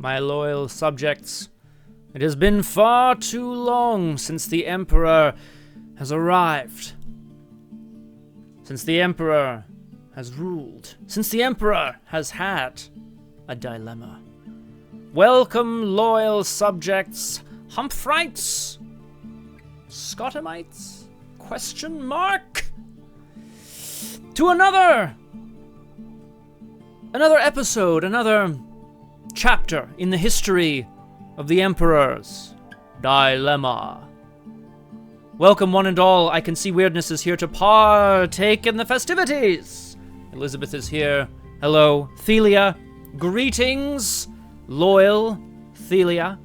my loyal subjects. It has been far too long since the Emperor has arrived. Since the Emperor has ruled. Since the Emperor has had a dilemma. Welcome, loyal subjects, Humphrites, Scottimites, question mark, to another episode, another chapter in the history of the Emperor's dilemma. Welcome, one and all. I can see Weirdness is here to partake in the festivities. Elizabeth is here. Hello. Thelia. Greetings, loyal Thelia.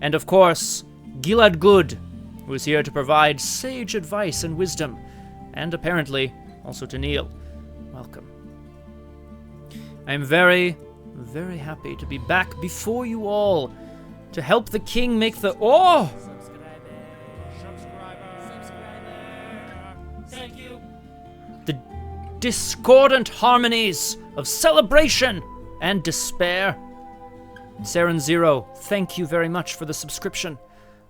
And of course, Gilad Good, who is here to provide sage advice and wisdom. And apparently, also to Neil. Welcome. I am very, very happy to be back before you all to help the king make the... Oh! Thank you. The discordant harmonies of celebration and despair. Saren Zero, thank you very much for the subscription.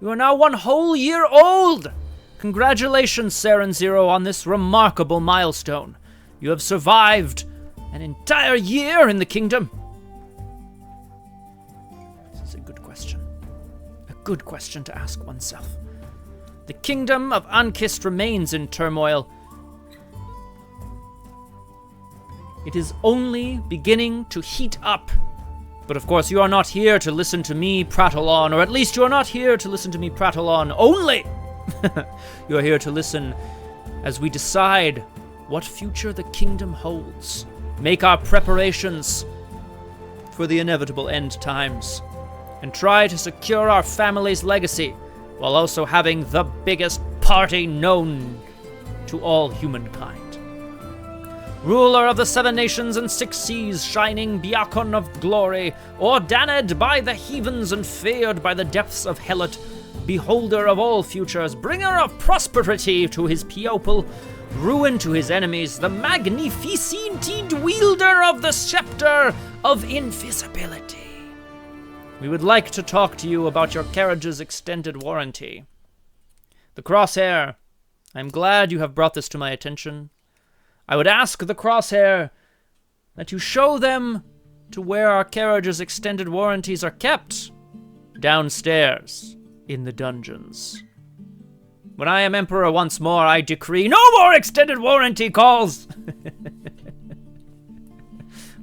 You are now 1 whole year old! Congratulations, Saren Zero, on this remarkable milestone. You have survived an entire year in the kingdom. This is a good question. A good question to ask oneself. The kingdom of Ankist remains in turmoil. It is only beginning to heat up. But of course, you are not here to listen to me prattle on, or at least you are not here to listen to me prattle on only. You are here to listen as we decide what future the kingdom holds. Make our preparations for the inevitable end times, and try to secure our family's legacy, while also having the biggest party known to all humankind. Ruler of the 7 nations and 6 seas, shining beacon of glory, ordained by the heathens and feared by the depths of Helot, beholder of all futures, bringer of prosperity to his people, ruin to his enemies, the magnificent wielder of the scepter of invisibility. We would like to talk to you about your carriage's extended warranty. The Crosshair, I'm glad you have brought this to my attention. I would ask the Crosshair that you show them to where our carriage's extended warranties are kept, downstairs in the dungeons. When I am Emperor once more, I decree no more extended warranty calls!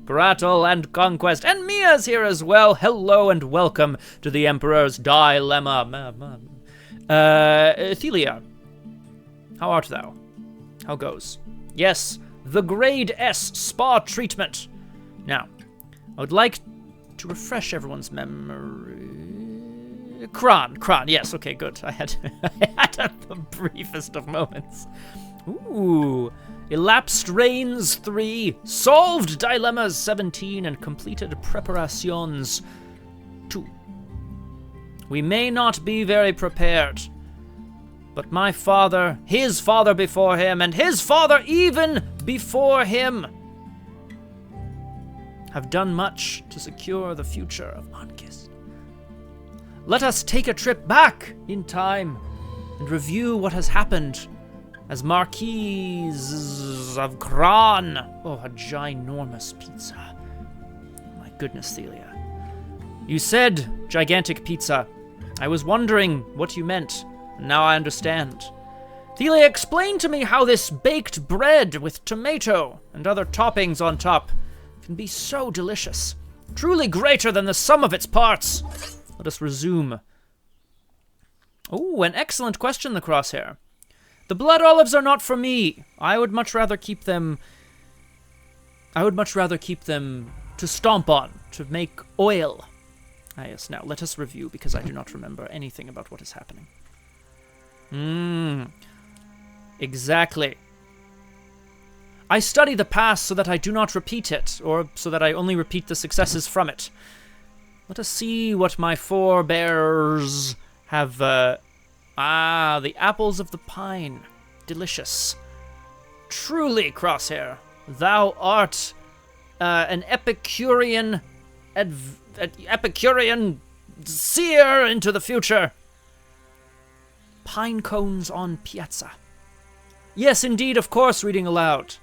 Prattle and Conquest, and Mia's here as well. Hello and welcome to the Emperor's Dilemma. Thelia, how art thou? How goes? Yes, the Grade S spa treatment. Now, I would like to refresh everyone's memory. Kron, yes, okay, good. I had the briefest of moments. Ooh, elapsed reigns 3, solved dilemmas 17, and completed preparations 2. We may not be very prepared, but my father, his father before him, and his father even before him have done much to secure the future of Ankist. Let us take a trip back in time and review what has happened as Marquis of Kron. Oh, a ginormous pizza. My goodness, Thelia. You said gigantic pizza. I was wondering what you meant, and now I understand. Thelia, explain to me how this baked bread with tomato and other toppings on top can be so delicious. Truly greater than the sum of its parts. Let us resume. Oh, an excellent question, the Crosshair. The blood olives are not for me. I would much rather keep them to stomp on, to make oil. Ah, yes, now let us review, because I do not remember anything about what is happening. Exactly. I study the past so that I do not repeat it, or so that I only repeat the successes from it. Let us see what my forebears have, the apples of the pine. Delicious. Truly, Crosshair, thou art an Epicurean Epicurean seer into the future. Pine cones on piazza. Yes, indeed, of course, reading aloud.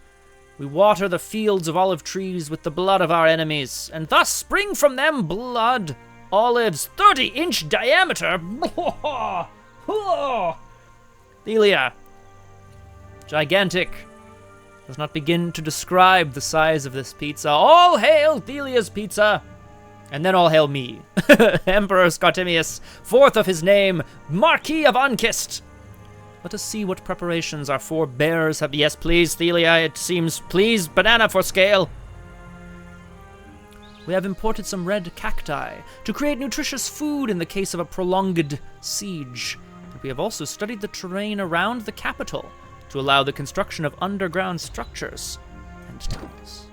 We water the fields of olive trees with the blood of our enemies, and thus spring from them blood olives 30-inch diameter. Thelia. Gigantic. Does not begin to describe the size of this pizza. All hail Thelia's pizza! And then all hail me, Emperor Scottimius, fourth of his name, Marquis of Ankist. Let us see what preparations our four bears have. Yes, please, Thelia, it seems. Please, banana for scale. We have imported some red cacti to create nutritious food in the case of a prolonged siege. And we have also studied the terrain around the capital to allow the construction of underground structures and tunnels.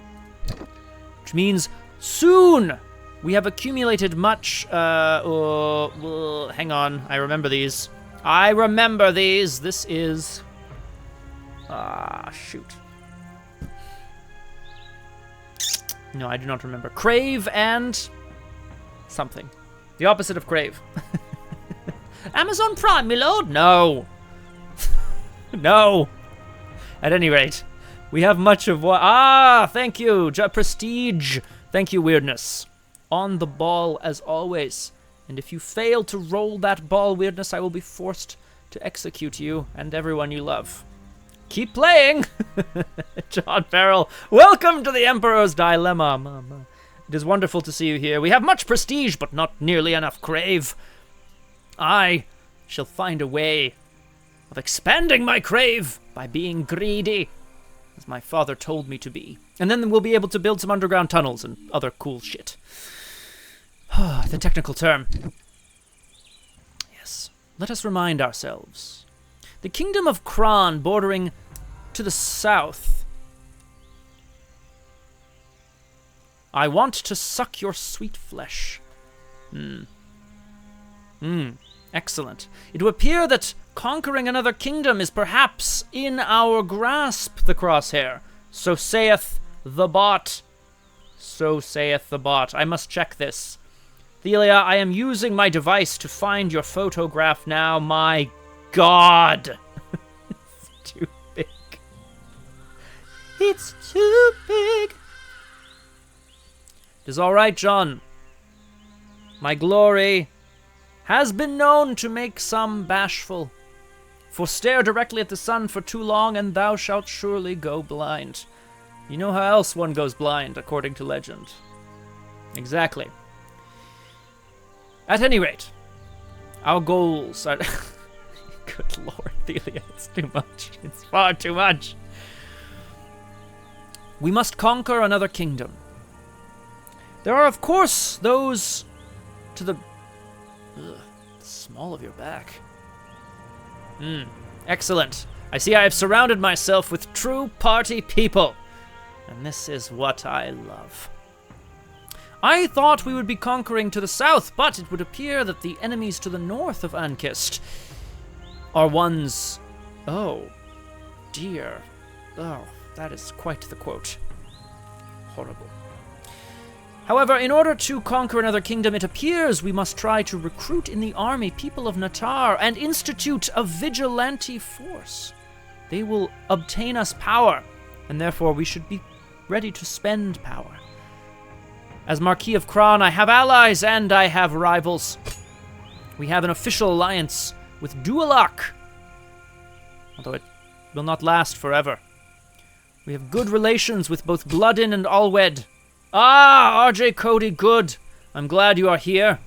Which means soon we have accumulated much, hang on, I remember these. This is, shoot. No, I do not remember. Crave and something. The opposite of crave. Amazon Prime, my lord? No. No. At any rate, we have much of what... thank you, Prestige. Thank you, Weirdness. On the ball, as always. And if you fail to roll that ball, Weirdness, I will be forced to execute you and everyone you love. Keep playing! John Farrell, welcome to the Emperor's Dilemma, Mama. It is wonderful to see you here. We have much prestige, but not nearly enough crave. I shall find a way of expanding my crave by being greedy, as my father told me to be. And then we'll be able to build some underground tunnels and other cool shit. The technical term. Yes. Let us remind ourselves. The kingdom of Kron, bordering to the south. I want to suck your sweet flesh. Excellent. It would appear that conquering another kingdom is perhaps in our grasp, the crosshair. So saith the bot. So saith the bot. I must check this. Thelia, I am using my device to find your photograph now. My God. It's too big. It's too big. It is all right, John. My glory has been known to make some bashful. For stare directly at the sun for too long, and thou shalt surely go blind. You know how else one goes blind, according to legend. Exactly. At any rate, our goals are... Good lord, Thelia, it's too much. It's far too much. We must conquer another kingdom. There are, of course, those to the small of your back. Excellent. I see I have surrounded myself with true party people. And this is what I love. I thought we would be conquering to the south, but it would appear that the enemies to the north of Ankist are ones... Oh, dear. Oh, that is quite the quote. Horrible. However, in order to conquer another kingdom, it appears we must try to recruit in the army people of Natar and institute a vigilante force. They will obtain us power, and therefore we should be ready to spend power. As Marquis of Kron, I have allies and I have rivals. We have an official alliance with Dualak, although it will not last forever. We have good relations with both Bloodin and Alwed. RJ Cody, good. I'm glad you are here.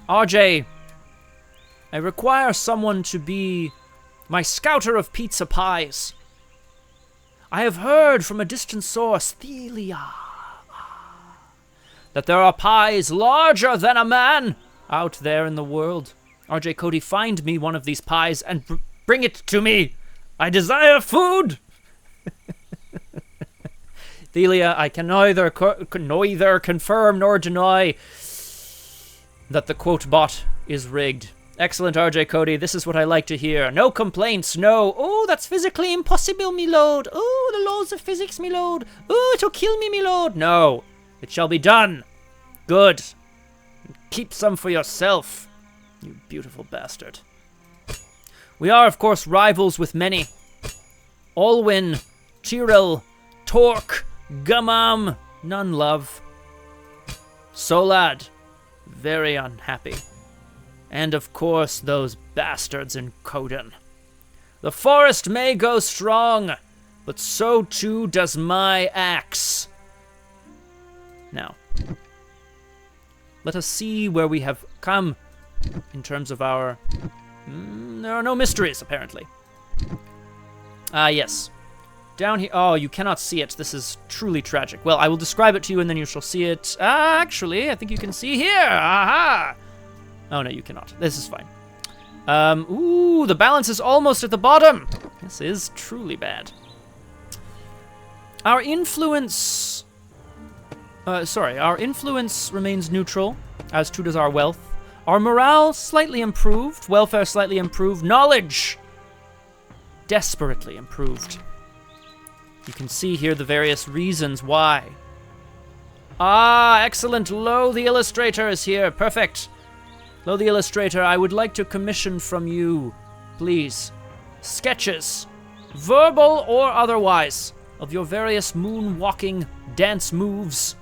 RJ, I require someone to be my scouter of pizza pies. I have heard from a distant source, Thelia, that there are pies larger than a man out there in the world. RJ Cody, find me one of these pies and bring it to me. I desire food. Thelia, I can neither confirm nor deny that the quote bot is rigged. Excellent, RJ Cody. This is what I like to hear. No complaints, no. Oh, that's physically impossible, me lord. Oh, the laws of physics, me lord. Oh, it'll kill me, me lord. No. It shall be done. Good. Keep some for yourself, you beautiful bastard. We are, of course, rivals with many. Olwyn, Tyrell, Torque, Gumam, none love. Solad, very unhappy. And, of course, those bastards in Coden. The forest may go strong, but so too does my axe. Now, let us see where we have come in terms of our... there are no mysteries, apparently. Yes. Down here... Oh, you cannot see it. This is truly tragic. Well, I will describe it to you, and then you shall see it. Actually, I think you can see here. Aha! Oh, no, you cannot. This is fine. Ooh, the balance is almost at the bottom. This is truly bad. Our influence... our influence remains neutral, as too does our wealth. Our morale slightly improved, welfare slightly improved, knowledge desperately improved. You can see here the various reasons why. Ah, excellent. Lo, the illustrator is here. Perfect. Lo, the illustrator, I would like to commission from you, please, sketches, verbal or otherwise, of your various moonwalking dance moves,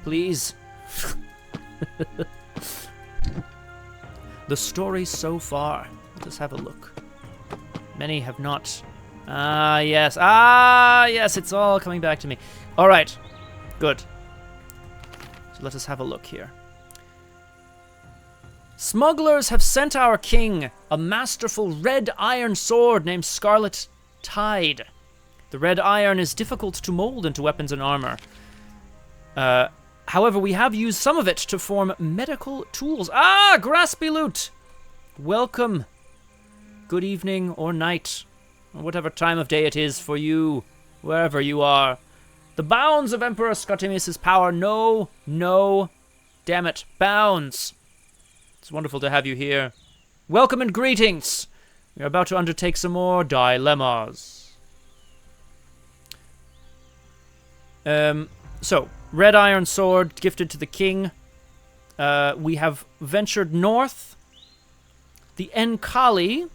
please. The story so far. Let us have a look. Many have not. Ah, yes. Ah, yes, it's all coming back to me. All right. Good. So let us have a look here. Smugglers have sent our king a masterful red iron sword named Scarlet Tide. The red iron is difficult to mold into weapons and armor. However, we have used some of it to form medical tools. Ah, Graspy Loot! Welcome. Good evening or night, or whatever time of day it is for you, wherever you are. The bounds of Emperor Scottimius' power know no, damn it, bounds. It's wonderful to have you here. Welcome and greetings. We are about to undertake some more dilemmas. So, red iron sword gifted to the king. We have ventured north. The Enkali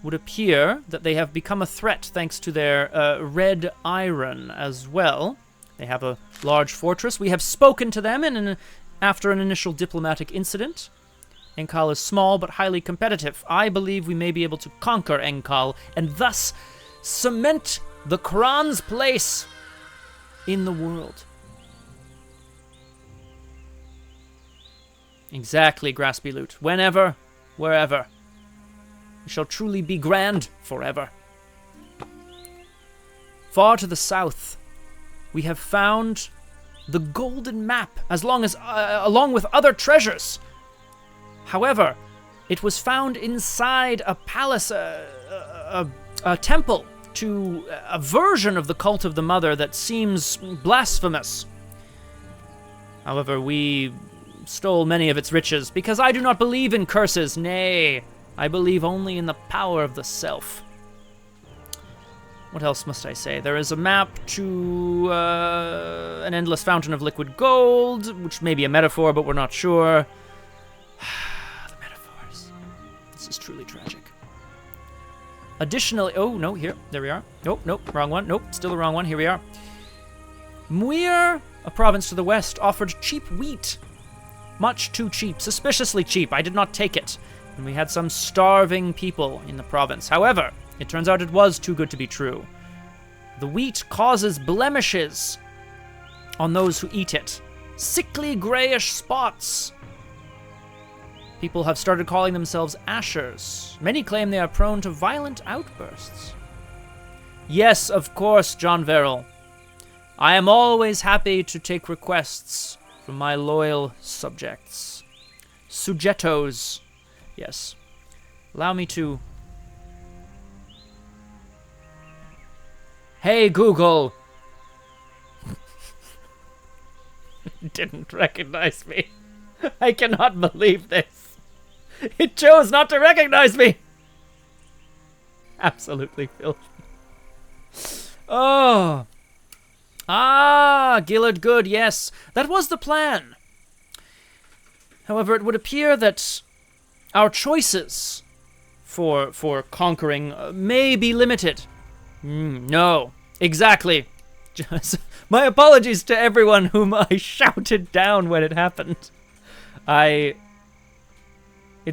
would appear that they have become a threat thanks to their red iron as well. They have a large fortress. We have spoken to them after an initial diplomatic incident. Enkal is small but highly competitive. I believe we may be able to conquer Enkal and thus cement the Kran's place in the world. Exactly, Graspy Loot. Whenever, wherever. We shall truly be grand forever. Far to the south, we have found the golden map, along with other treasures. However, it was found inside a palace, a temple, to a version of the cult of the Mother that seems blasphemous. However, we stole many of its riches, because I do not believe in curses, nay, I believe only in the power of the self. What else must I say? There is a map to an endless fountain of liquid gold, which may be a metaphor, but we're not sure. The metaphors. This is truly tragic. Additionally, oh, no, here, there we are. Nope, wrong one. Nope, still the wrong one. Here we are. Mhuir, a province to the west, offered cheap wheat. Much too cheap, suspiciously cheap. I did not take it. And we had some starving people in the province. However, it turns out it was too good to be true. The wheat causes blemishes on those who eat it. Sickly grayish spots. People have started calling themselves ashers. Many claim they are prone to violent outbursts. Yes, of course, John Verrill. I am always happy to take requests from my loyal subjects. Sujetos. Yes. Allow me to... Hey, Google! Didn't recognize me. I cannot believe this. It chose not to recognize me. Absolutely filthy. Oh. Ah, Gillard Good, yes. That was the plan. However, it would appear that our choices for conquering may be limited. No, exactly. My apologies to everyone whom I shouted down when it happened. It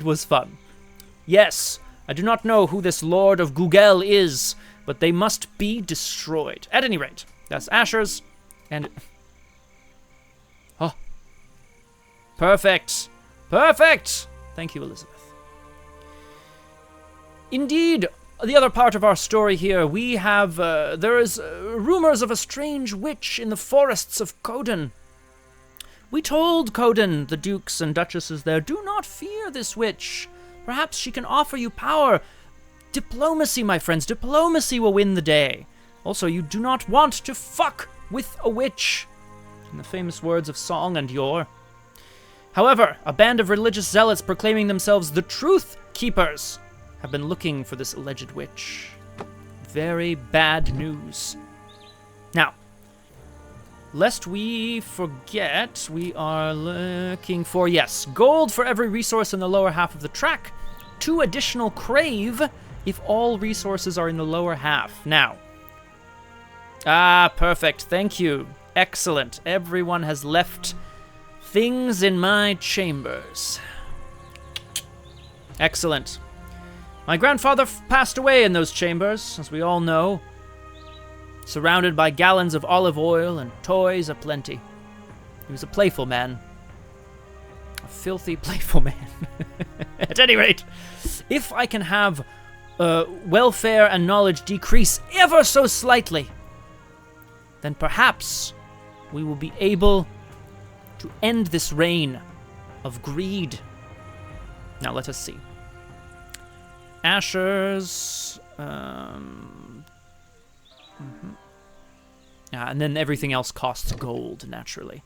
was fun. Yes, I do not know who this Lord of Gugel is, but they must be destroyed. At any rate, that's Asher's, and... Oh. Perfect. Perfect! Thank you, Elizabeth. Indeed, the other part of our story here, we have, there is rumors of a strange witch in the forests of Coden. We told Coden, the dukes and duchesses there, do not fear this witch. Perhaps she can offer you power. Diplomacy, my friends, diplomacy will win the day. Also, you do not want to fuck with a witch, in the famous words of Song and Yore. However, a band of religious zealots proclaiming themselves the Truth Keepers have been looking for this alleged witch. Very bad news. Now, lest we forget, we are looking for, yes, gold for every resource in the lower half of the track, 2 additional crave if all resources are in the lower half. Now, perfect, thank you. Excellent. Everyone has left things in my chambers. Excellent. My grandfather passed away in those chambers, as we all know, surrounded by gallons of olive oil and toys aplenty. He was a playful man. A filthy, playful man. At any rate, if I can have welfare and knowledge decrease ever so slightly, then perhaps we will be able to end this reign of greed. Now let us see. Asher's... and then everything else costs gold, naturally.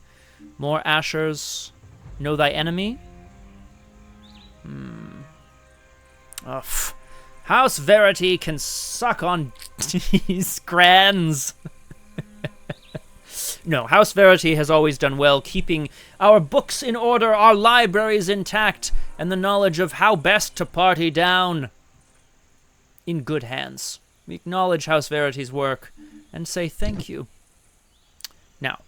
More Asher's. Know thy enemy? House Verity can suck on these grands. No, House Verity has always done well, keeping our books in order, our libraries intact, and the knowledge of how best to party down in good hands. We acknowledge House Verity's work and say thank you. Now,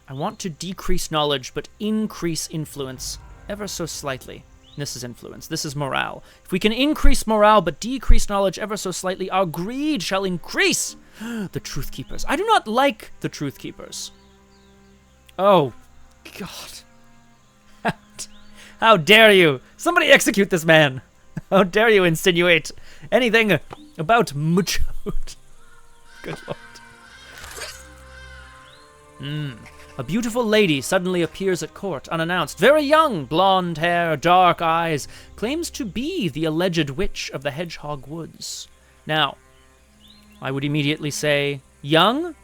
I want to decrease knowledge but increase influence ever so slightly. This is influence. This is morale. If we can increase morale but decrease knowledge ever so slightly, our greed shall increase. The Truth Keepers. I do not like the Truth Keepers. Oh, God. How dare you? Somebody execute this man. How dare you insinuate anything about Muchot? Good Lord. A beautiful lady suddenly appears at court, unannounced. Very young, blonde hair, dark eyes, claims to be the alleged witch of the Hedgehog Woods. Now, I would immediately say, young?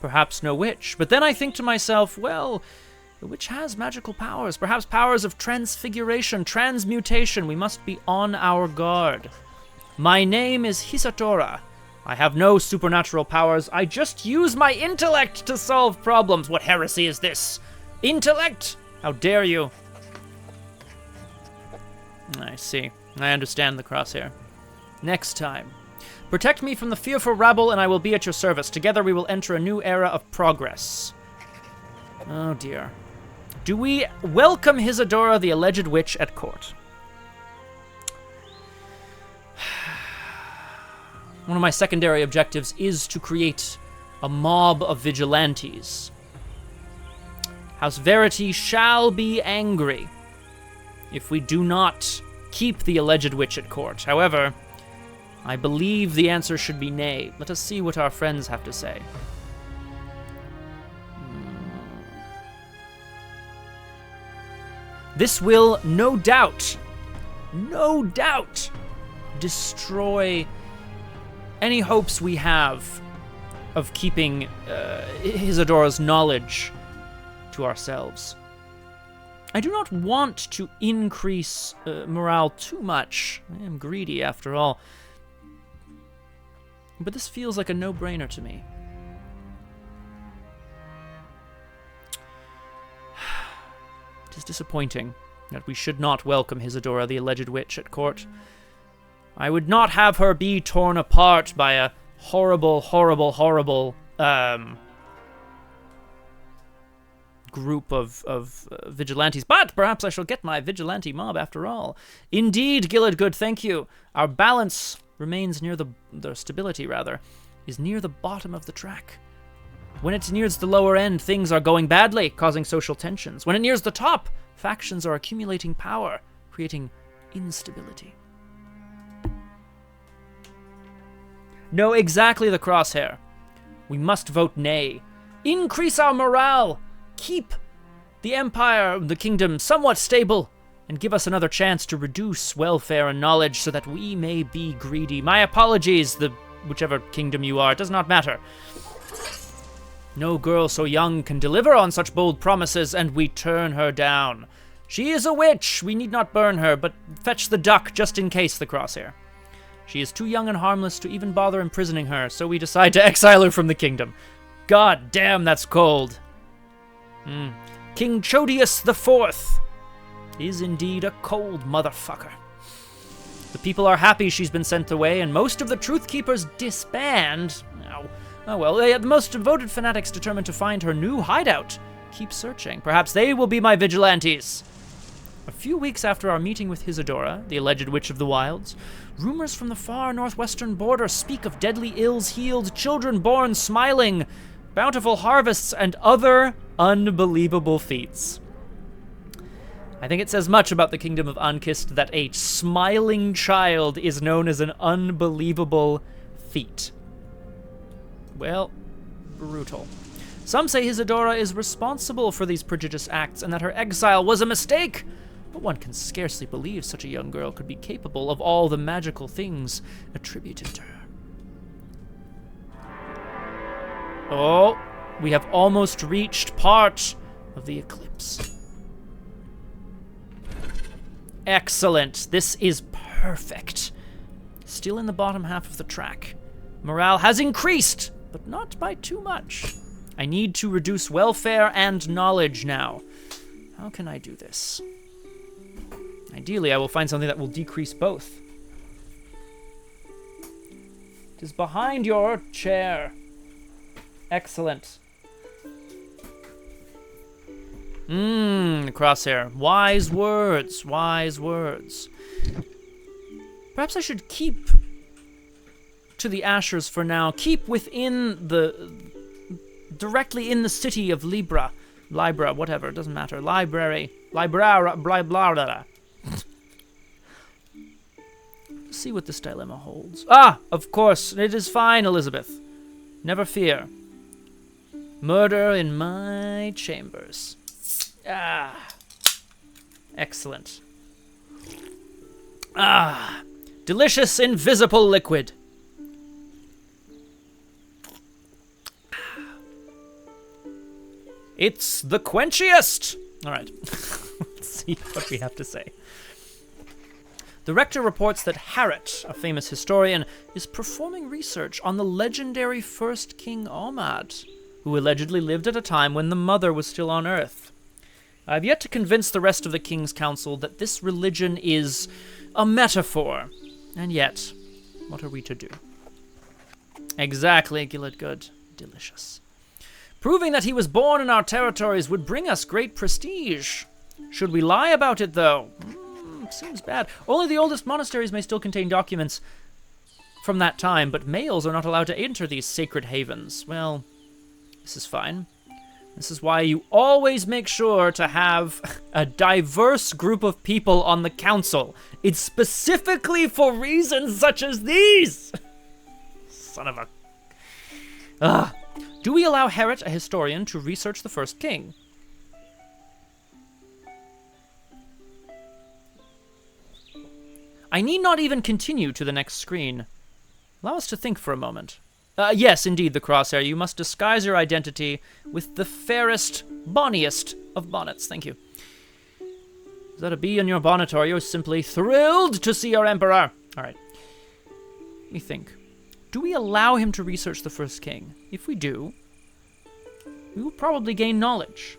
Perhaps no witch. But then I think to myself, well, the witch has magical powers, perhaps powers of transfiguration, transmutation. We must be on our guard. My name is Hisatora. I have no supernatural powers. I just use my intellect to solve problems. What heresy is this? Intellect? How dare you? I see. I understand the crosshair. Next time. Protect me from the fearful rabble, and I will be at your service. Together we will enter a new era of progress. Oh, dear. Do we welcome Hisadora, the alleged witch, at court? One of my secondary objectives is to create a mob of vigilantes. House Verity shall be angry if we do not keep the alleged witch at court. However, I believe the answer should be nay. Let us see what our friends have to say. This will, no doubt, destroy any hopes we have of keeping Isadora's knowledge to ourselves. I do not want to increase morale too much. I am greedy, after all. But this feels like a no-brainer to me. It is disappointing that we should not welcome Isadora, the alleged witch, at court. I would not have her be torn apart by a horrible, horrible, horrible group of vigilantes. But perhaps I shall get my vigilante mob after all. Indeed, Gilladgood, thank you. Our balance remains near the stability, rather, is near the bottom of the track. When it nears the lower end, things are going badly, causing social tensions. When it nears the top, factions are accumulating power, creating instability. No, exactly the crosshair. We must vote nay. Increase our morale. Keep the empire, the kingdom, somewhat stable, and give us another chance to reduce welfare and knowledge so that we may be greedy. My apologies, whichever kingdom you are, it does not matter. No girl so young can deliver on such bold promises, and we turn her down. She is a witch. We need not burn her, but fetch the duck just in case, the crosshair. She is too young and harmless to even bother imprisoning her, so we decide to exile her from the kingdom. God damn, that's cold. King Chodius IV is indeed a cold motherfucker. The people are happy she's been sent away, and most of the Truth Keepers disband. Oh well, the most devoted fanatics determined to find her new hideout. Keep searching. Perhaps they will be my vigilantes. A few weeks after our meeting with Isadora, the alleged witch of the wilds, rumors from the far northwestern border speak of deadly ills healed, children born smiling, bountiful harvests, and other unbelievable feats. I think it says much about the kingdom of Ankist that a smiling child is known as an unbelievable feat. Well, brutal. Some say Isadora is responsible for these prodigious acts and that her exile was a mistake. But one can scarcely believe such a young girl could be capable of all the magical things attributed to her. Oh, we have almost reached part of the eclipse. Excellent. This is perfect. Still in the bottom half of the track. Morale has increased, but not by too much. I need to reduce welfare and knowledge now. How can I do this? Ideally, I will find something that will decrease both. It is behind your chair. Excellent. Crosshair. Wise words, wise words. Perhaps I should keep to the Ashers for now. Keep within directly in the city of Libra, whatever, it doesn't matter. Library, blah, blah, blah, blah. See what this dilemma holds. Ah, of course, it is fine, Elizabeth. Never fear. Murder in my chambers. Ah, excellent. Ah, delicious invisible liquid. It's the quenchiest! All right, let's see what we have to say. The rector reports that Harrot, a famous historian, is performing research on the legendary first King Ahmad, who allegedly lived at a time when the mother was still on Earth. I have yet to convince the rest of the King's Council that this religion is a metaphor. And yet, what are we to do? Exactly, Gilladgood. Delicious. Proving that he was born in our territories would bring us great prestige. Should we lie about it, though? Seems bad. Only the oldest monasteries may still contain documents from that time, but males are not allowed to enter these sacred havens. Well, this is fine. This is why you always make sure to have a diverse group of people on the council. It's specifically for reasons such as these. Son of a... Do we allow Harrot, a historian, to research the first king? I need not even continue to the next screen. Allow us to think for a moment. Yes, indeed, the crosshair. You must disguise your identity with the fairest, bonniest of bonnets. Thank you. Is that a bee in your bonnet, or are you simply thrilled to see our emperor? All right. Let me think. Do we allow him to research the first king? If we do, we will probably gain knowledge.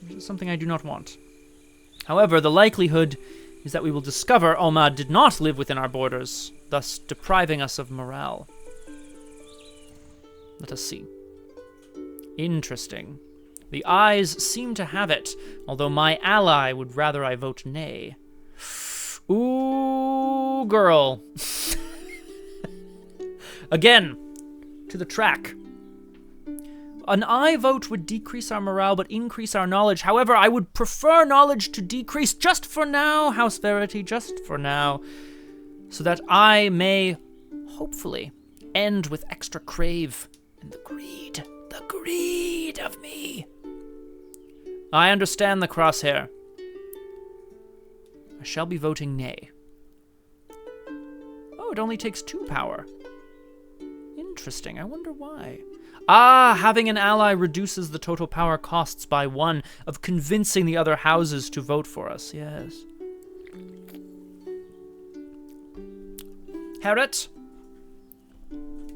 which is something I do not want. However, the likelihood is that we will discover Omad did not live within our borders, thus depriving us of morale. Let us see. Interesting. The ayes seem to have it, although my ally would rather I vote nay. Ooh, girl. Again, to the track. An aye vote would decrease our morale, but increase our knowledge. However, I would prefer knowledge to decrease just for now, House Verity, just for now, so that I may, hopefully, end with extra crave and the greed of me. I understand the crosshair. I shall be voting nay. Oh, it only takes 2 power. Interesting, I wonder why. Ah, having an ally reduces the total power costs by 1 of convincing the other houses to vote for us, yes. Harriet,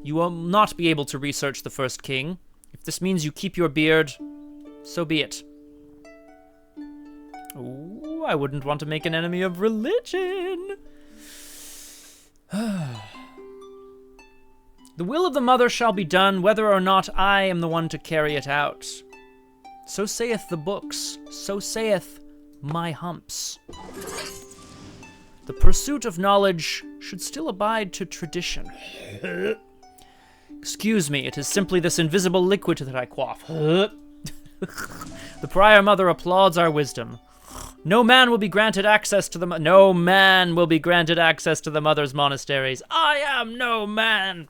you will not be able to research the first king. If this means you keep your beard, so be it. Ooh, I wouldn't want to make an enemy of religion. The will of the mother shall be done, whether or not I am the one to carry it out. So saith the books, so saith my humps. The pursuit of knowledge should still abide to tradition. Excuse me, it is simply this invisible liquid that I quaff. The prior mother applauds our wisdom. No man will be granted access to the mother's monasteries. I am no man.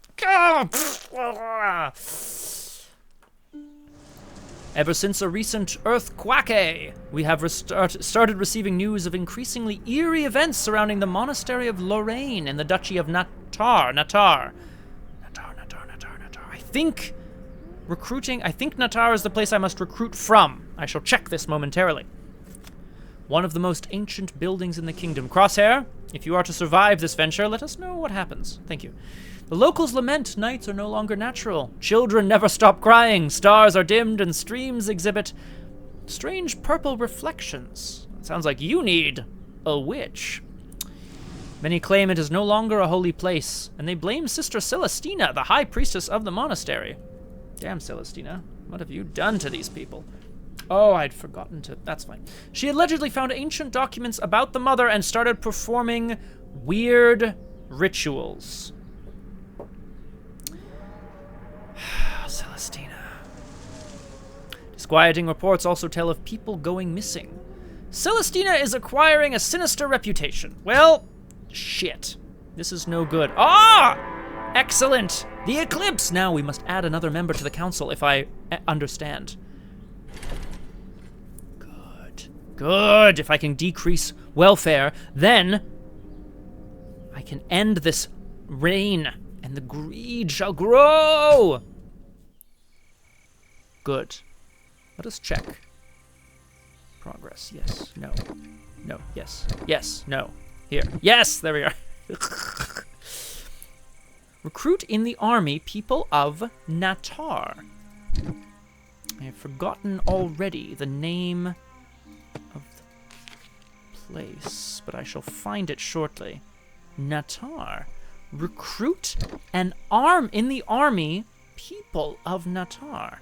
Ever since a recent earthquake, we have started receiving news of increasingly eerie events surrounding the monastery of Lorraine and the duchy of Natar. I think Natar is the place I must recruit from. I shall check this momentarily. One of the most ancient buildings in the kingdom. Crosshair, if you are to survive this venture, let us know what happens. Thank you. The locals lament nights are no longer natural. Children never stop crying. Stars are dimmed and streams exhibit strange purple reflections. It sounds like you need a witch. Many claim it is no longer a holy place, and they blame Sister Celestina, the high priestess of the monastery. Damn, Celestina, what have you done to these people? Oh, I'd forgotten to... That's fine. She allegedly found ancient documents about the mother and started performing weird rituals. Celestina. Disquieting reports also tell of people going missing. Celestina is acquiring a sinister reputation. Well, shit. This is no good. Ah! Excellent! The eclipse! Now we must add another member to the council, if I understand. Good. If I can decrease welfare, then I can end this reign, and the greed shall grow. Good. Let us check. Progress. Yes. No. No. Yes. Yes. No. Here. Yes! There we are. Recruit in the army people of Natar. I have forgotten already the name of the place, but I shall find it shortly. Natar. Recruit and arm in the army people of Natar.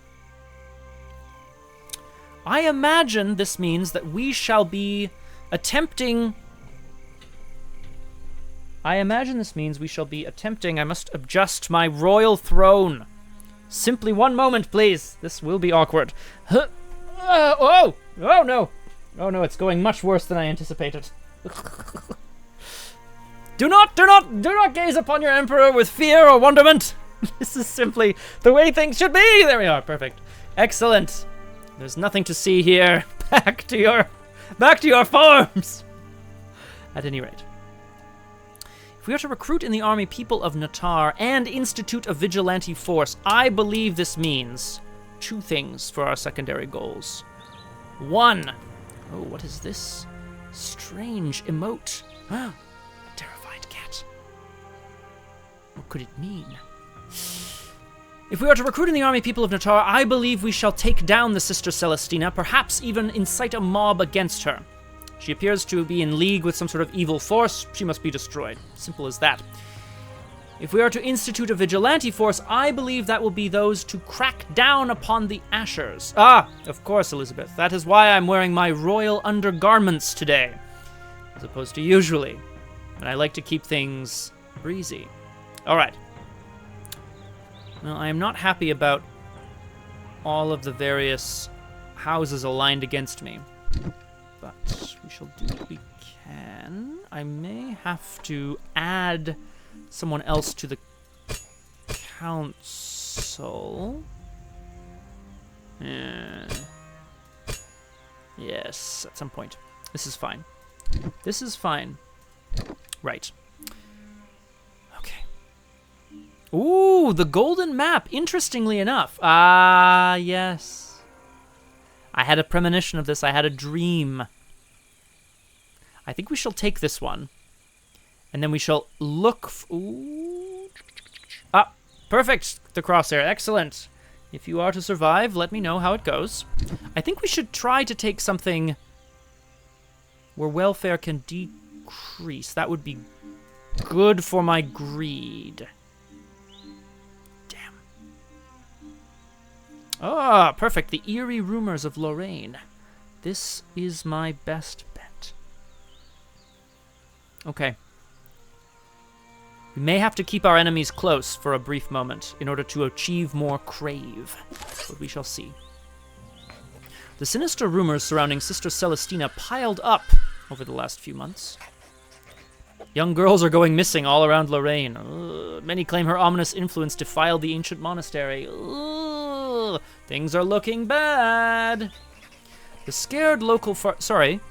I imagine this means that we shall be attempting... I must adjust my royal throne. Simply one moment, please. This will be awkward. Oh no. Oh no, it's going much worse than I anticipated. Do not gaze upon your emperor with fear or wonderment. This is simply the way things should be. There we are, perfect. Excellent. There's nothing to see here. Back to your farms. At any rate. If we are to recruit in the army people of Natar and institute a vigilante force, I believe this means 2 things for our secondary goals. 1, oh, what is this? Strange emote. A terrified cat. What could it mean? If we are to recruit in the army people of Natar, I believe we shall take down the Sister Celestina, perhaps even incite a mob against her. She appears to be in league with some sort of evil force. She must be destroyed. Simple as that. If we are to institute a vigilante force, I believe that will be those to crack down upon the Ashers. Ah, of course, Elizabeth. That is why I'm wearing my royal undergarments today, as opposed to usually. And I like to keep things breezy. All right. Well, I am not happy about all of the various houses aligned against me. But we shall do what we can. I may have to add someone else to the council. Yes, at some point. This is fine. This is fine. Right. Okay. Ooh, the golden map, interestingly enough. Ah, yes. I had a premonition of this. I had a dream. I think we shall take this one. And then we shall look... Ooh. Ah, perfect. The crosshair. Excellent. If you are to survive, let me know how it goes. I think we should try to take something where welfare can decrease. That would be good for my greed. Damn. Ah, perfect. The eerie rumors of Lorraine. This is my best bet. Okay. We may have to keep our enemies close for a brief moment in order to achieve more crave, but we shall see. The sinister rumors surrounding Sister Celestina piled up over the last few months. Young girls are going missing all around Lorraine. Many claim her ominous influence defiled the ancient monastery. Things are looking bad. The scared local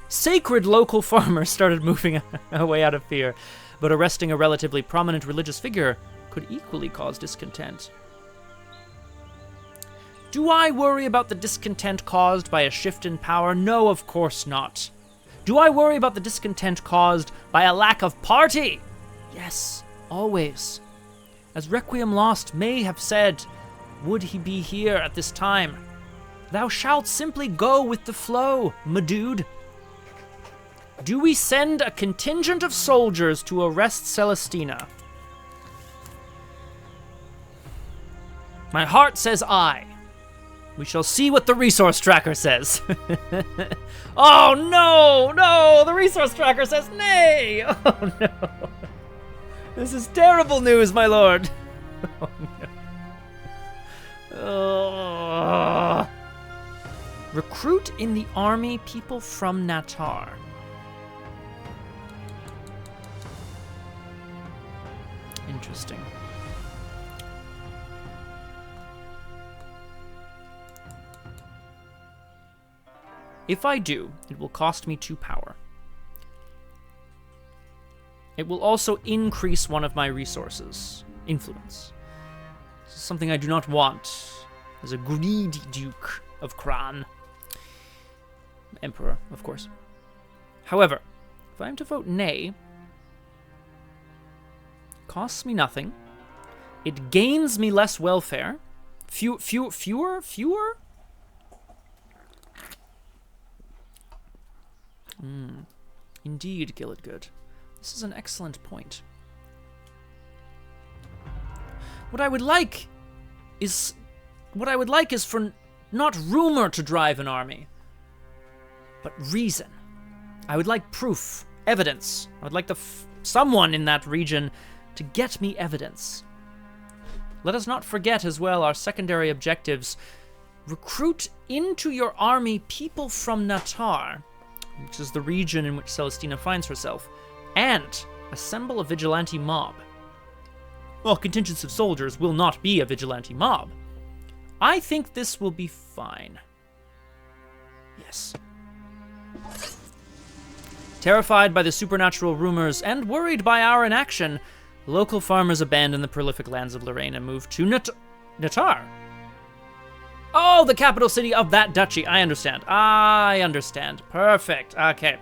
sacred local farmers started moving away out of fear, but arresting a relatively prominent religious figure could equally cause discontent. Do I worry about the discontent caused by a shift in power? No, of course not. Do I worry about the discontent caused by a lack of party? Yes, always. As Requiem Lost may have said, would he be here at this time? Thou shalt simply go with the flow, my dude. Do we send a contingent of soldiers to arrest Celestina? My heart says aye. We shall see what the resource tracker says. Oh, no, the resource tracker says nay. Oh, no. This is terrible news, my lord. Oh, no. Oh. Recruit in the army people from Natar. Interesting. If I do, it will cost me 2 power. It will also increase one of my resources, influence. This is something I do not want as a greedy Duke of Kran. Emperor, of course. However, if I am to vote nay, it costs me nothing. It gains me less welfare. Fewer? Indeed, Gilladgood. This is an excellent point. What I would like is for not rumor to drive an army, but reason. I would like proof, evidence. I would like someone in that region to get me evidence. Let us not forget as well our secondary objectives. Recruit into your army people from Natar, which is the region in which Celestina finds herself, and assemble a vigilante mob. Well, contingents of soldiers will not be a vigilante mob. I think this will be fine. Yes. Terrified by the supernatural rumors and worried by our inaction, local farmers abandoned the prolific lands of Lorraine and moved to Natar. Oh, the capital city of that duchy. I understand. Perfect. Okay.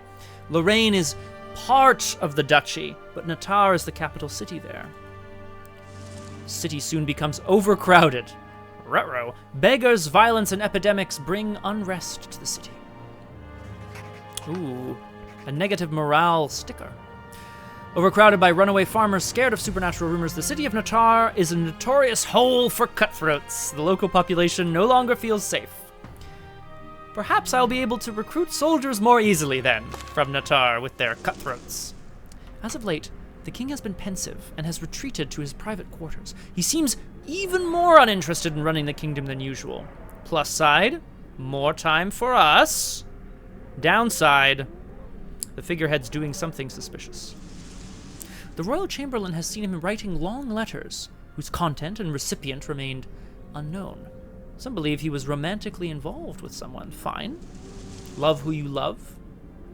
Lorraine is part of the duchy, but Natar is the capital city there. The city soon becomes overcrowded, Ruh-roh. Beggars, violence, and epidemics bring unrest to the city. Ooh, a negative morale sticker. Overcrowded by runaway farmers scared of supernatural rumors, the city of Natar is a notorious hole for cutthroats. The local population no longer feels safe. Perhaps I'll be able to recruit soldiers more easily then, from Natar with their cutthroats. As of late, the king has been pensive and has retreated to his private quarters. He seems even more uninterested in running the kingdom than usual. Plus side, more time for us. Downside, the figurehead's doing something suspicious. The royal chamberlain has seen him writing long letters, whose content and recipient remained unknown. Some believe he was romantically involved with someone. Fine. Love who you love.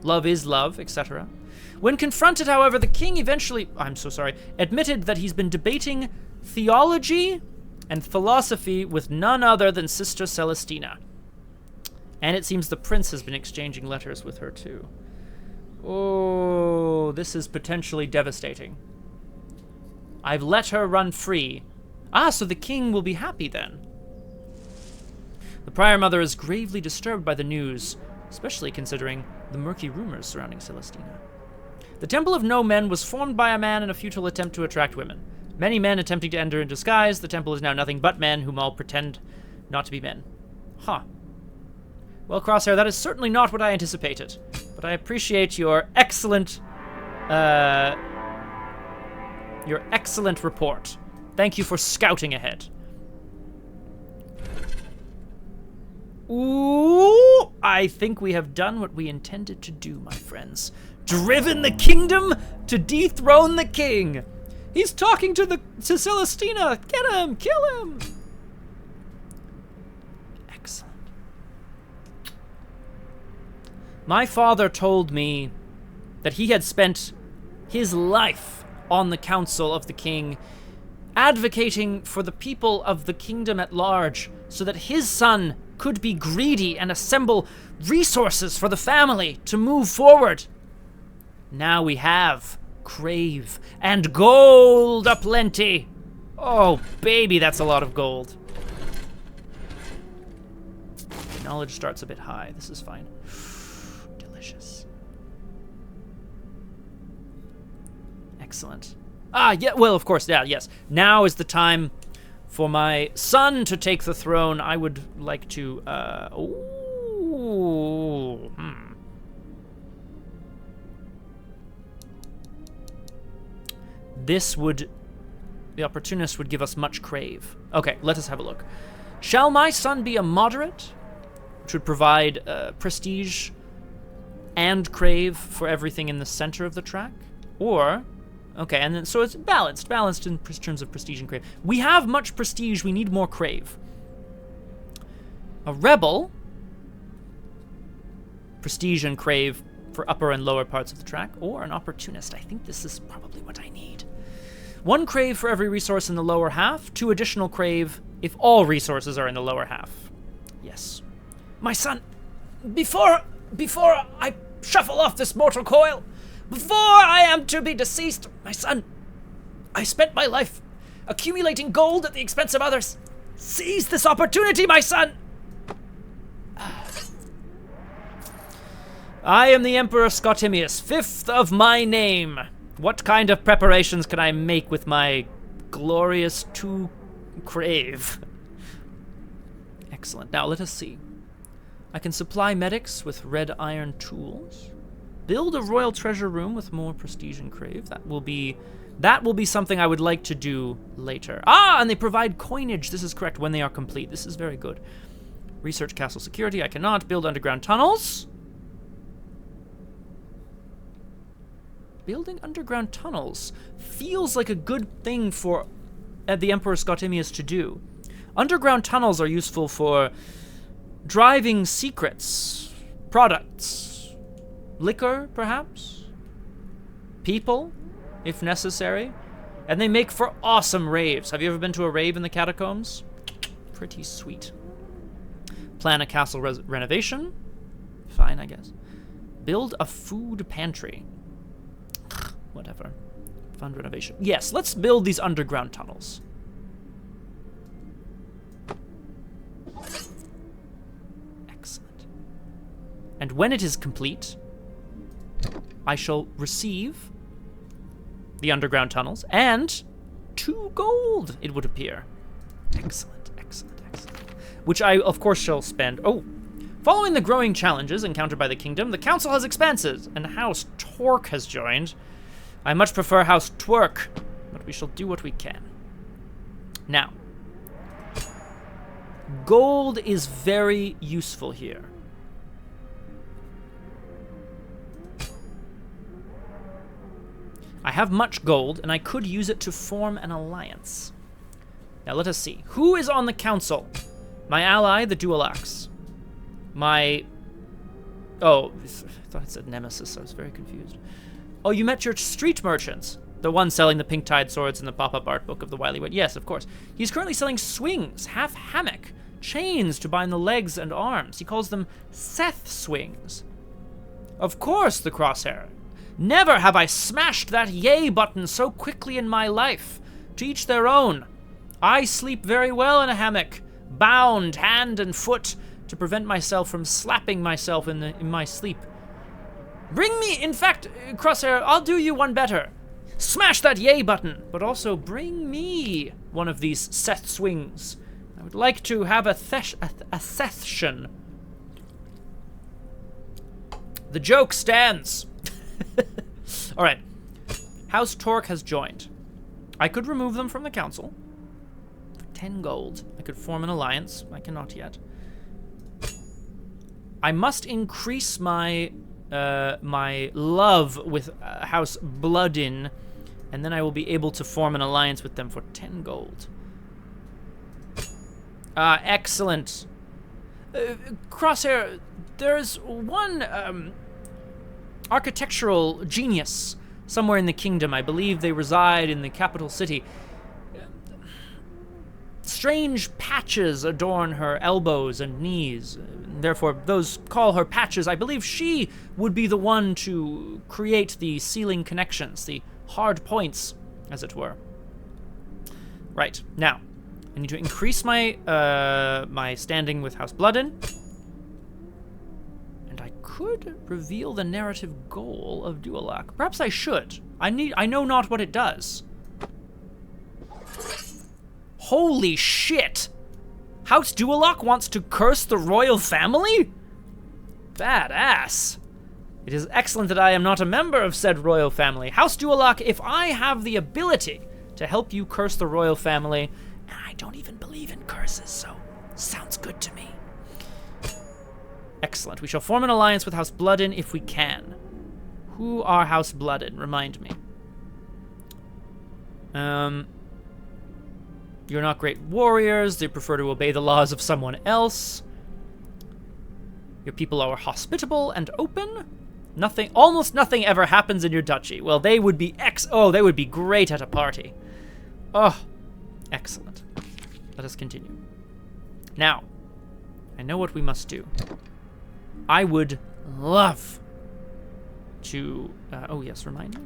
Love is love, etc. When confronted, however, the king eventually, admitted that he's been debating theology and philosophy with none other than Sister Celestina. And it seems the prince has been exchanging letters with her too. Oh, this is potentially devastating. I've let her run free. Ah, so the king will be happy then. The prior mother is gravely disturbed by the news, especially considering the murky rumors surrounding Celestina. The Temple of No Men was formed by a man in a futile attempt to attract women. Many men attempting to enter in disguise, the temple is now nothing but men whom all pretend not to be men. Huh. Well, Crosshair, that is certainly not what I anticipated. But I appreciate your excellent report. Thank you for scouting ahead. Ooh, I think we have done what we intended to do, my friends. Driven the kingdom to dethrone the king. He's talking to Celestina. Get him, kill him. Excellent. My father told me that he had spent his life on the council of the king, advocating for the people of the kingdom at large, so that his son could be greedy and assemble resources for the family to move forward. Now we have crave and gold aplenty. Oh, baby, that's a lot of gold. Knowledge starts a bit high. This is fine. Delicious. Excellent. Ah, yeah, well, of course, yeah, yes. Now is the time for my son to take the throne. I would like to, The opportunist would give us much crave. Okay, let us have a look. Shall my son be a moderate, which would provide prestige and crave for everything in the center of the track? Or, okay, and then so it's balanced in terms of prestige and crave. We have much prestige, we need more crave. A rebel, prestige and crave for upper and lower parts of the track, or an opportunist. I think this is probably what I need. 1 crave for every resource in the lower half, 2 additional crave if all resources are in the lower half. Yes. My son, before I shuffle off this mortal coil, before I am to be deceased, my son, I spent my life accumulating gold at the expense of others. Seize this opportunity, my son! I am the Emperor Scottimius, 5th of my name. What kind of preparations can I make with my glorious 2 crave? Excellent. Now let us see. I can supply medics with red iron tools. Build a royal treasure room with more prestige and crave. That will be something I would like to do later. Ah, and they provide coinage. This is correct, when they are complete. This is very good. Research castle security. I cannot build underground tunnels. Building underground tunnels feels like a good thing for the Emperor Scottimius to do. Underground tunnels are useful for driving secrets, products, liquor, perhaps, people, if necessary, and they make for awesome raves. Have you ever been to a rave in the catacombs? Pretty sweet. Plan a castle renovation. Fine, I guess. Build a food pantry. Whatever. Fund renovation. Yes, let's build these underground tunnels. And when it is complete, I shall receive the underground tunnels and 2 gold, it would appear. Excellent, excellent, excellent. Which I, of course, shall spend. Oh, following the growing challenges encountered by the kingdom, the council has expanded, and House Torque has joined. I much prefer House Twerk, but we shall do what we can. Now, gold is very useful here. I have much gold, and I could use it to form an alliance. Now let us see. Who is on the council? My ally, the Dual Axe. My... Oh, I thought it said Nemesis. I was very confused. Oh, you met your street merchants. The one selling the pink tide swords in the pop-up art book of the Wily Wit. Yes, of course. He's currently selling swings, half hammock, chains to bind the legs and arms. He calls them Seth swings. Of course, the Crosshair. Never have I smashed that yay button so quickly in my life. To each their own. I sleep very well in a hammock, bound hand and foot, to prevent myself from slapping myself in my sleep. Bring me, in fact, Crosshair, I'll do you one better. Smash that yay button, but also bring me one of these Seth swings. I would like to have a session. The joke stands. All right. House Torque has joined. I could remove them from the council. For 10 gold. I could form an alliance. I cannot yet. I must increase my my love with House Bloodin, and then I will be able to form an alliance with them for 10 gold. Excellent. Crosshair, there's one architectural genius somewhere in the kingdom. I believe they reside in the capital city. Strange patches adorn her elbows and knees. Therefore, those call her patches. I believe she would be the one to create the ceiling connections, the hard points, as it were. Right, now, I need to increase my my standing with House Bloodin. And I could reveal the narrative goal of Dualac. Perhaps I should. I know not what it does. Holy shit! House Dualac wants to curse the royal family? Badass. It is excellent that I am not a member of said royal family. House Dualac, if I have the ability to help you curse the royal family, and I don't even believe in curses, so sounds good to me. Excellent. We shall form an alliance with House Bloodin if we can. Who are House Bloodin? Remind me. You're not great warriors. They prefer to obey the laws of someone else. Your people are hospitable and open. Almost nothing ever happens in your duchy. Well, they would be they would be great at a party. Oh, excellent. Let us continue. Now, I know what we must do. I would love to, oh yes, remind me.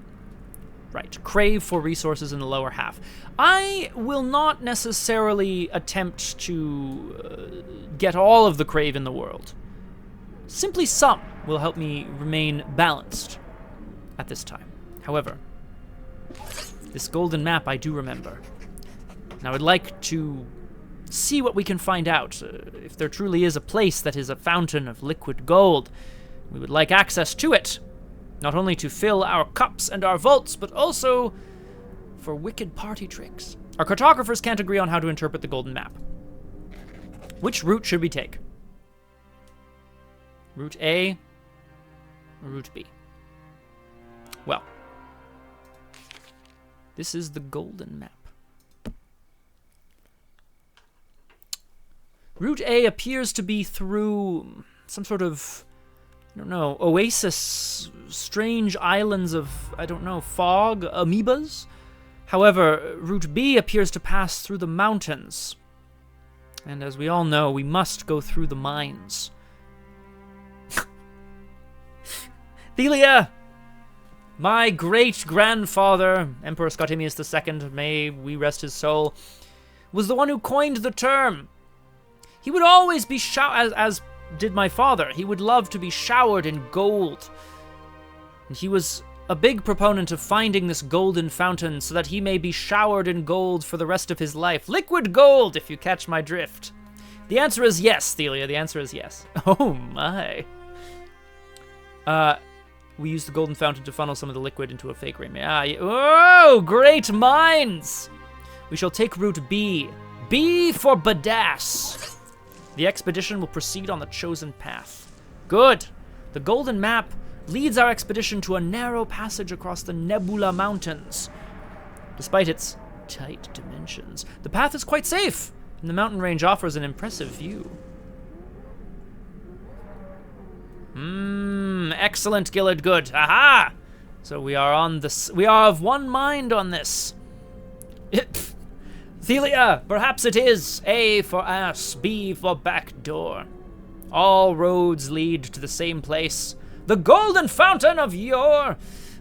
Right, crave for resources in the lower half. I will not necessarily attempt to get all of the crave in the world. Simply some will help me remain balanced at this time. However, this golden map I do remember. And I would like to see what we can find out. If there truly is a place that is a fountain of liquid gold, we would like access to it. Not only to fill our cups and our vaults, but also for wicked party tricks. Our cartographers can't agree on how to interpret the golden map. Which route should we take? Route A or Route B? Well, this is the golden map. Route A appears to be through some sort of, I don't know, oasis, strange islands of, I don't know, fog, amoebas. However, Route B appears to pass through the mountains. And as we all know, we must go through the mines. Thelia! My great-grandfather, Emperor Scottimius II, may we rest his soul, was the one who coined the term. He would always be as did my father. He would love to be showered in gold. And he was a big proponent of finding this golden fountain so that he may be showered in gold for the rest of his life. Liquid gold, if you catch my drift. The answer is yes, Thelia. The answer is yes. Oh, my. We used the golden fountain to funnel some of the liquid into a fake ring. Oh, great minds! We shall take route B. B for Badass. The expedition will proceed on the chosen path. Good. The golden map leads our expedition to a narrow passage across the Nebula Mountains. Despite its tight dimensions, the path is quite safe, and the mountain range offers an impressive view. Excellent, Gillard. Good. Aha! So we are on this. We are of one mind on this. Thelia, perhaps it is. A for ass, B for back door. All roads lead to the same place. The golden fountain of yore.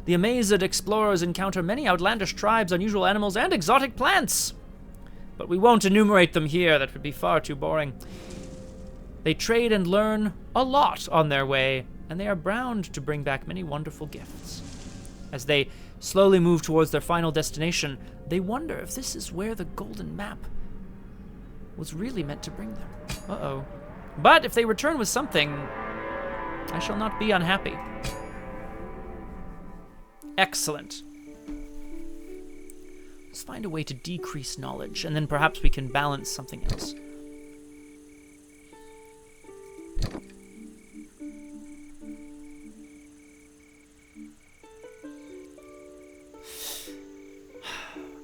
The amazed explorers encounter many outlandish tribes, unusual animals, and exotic plants. But we won't enumerate them here. That would be far too boring. They trade and learn a lot on their way, and they are bound to bring back many wonderful gifts. As they slowly move towards their final destination, they wonder if this is where the golden map was really meant to bring them. Uh-oh. But if they return with something, I shall not be unhappy. Excellent. Let's find a way to decrease knowledge, and then perhaps we can balance something else.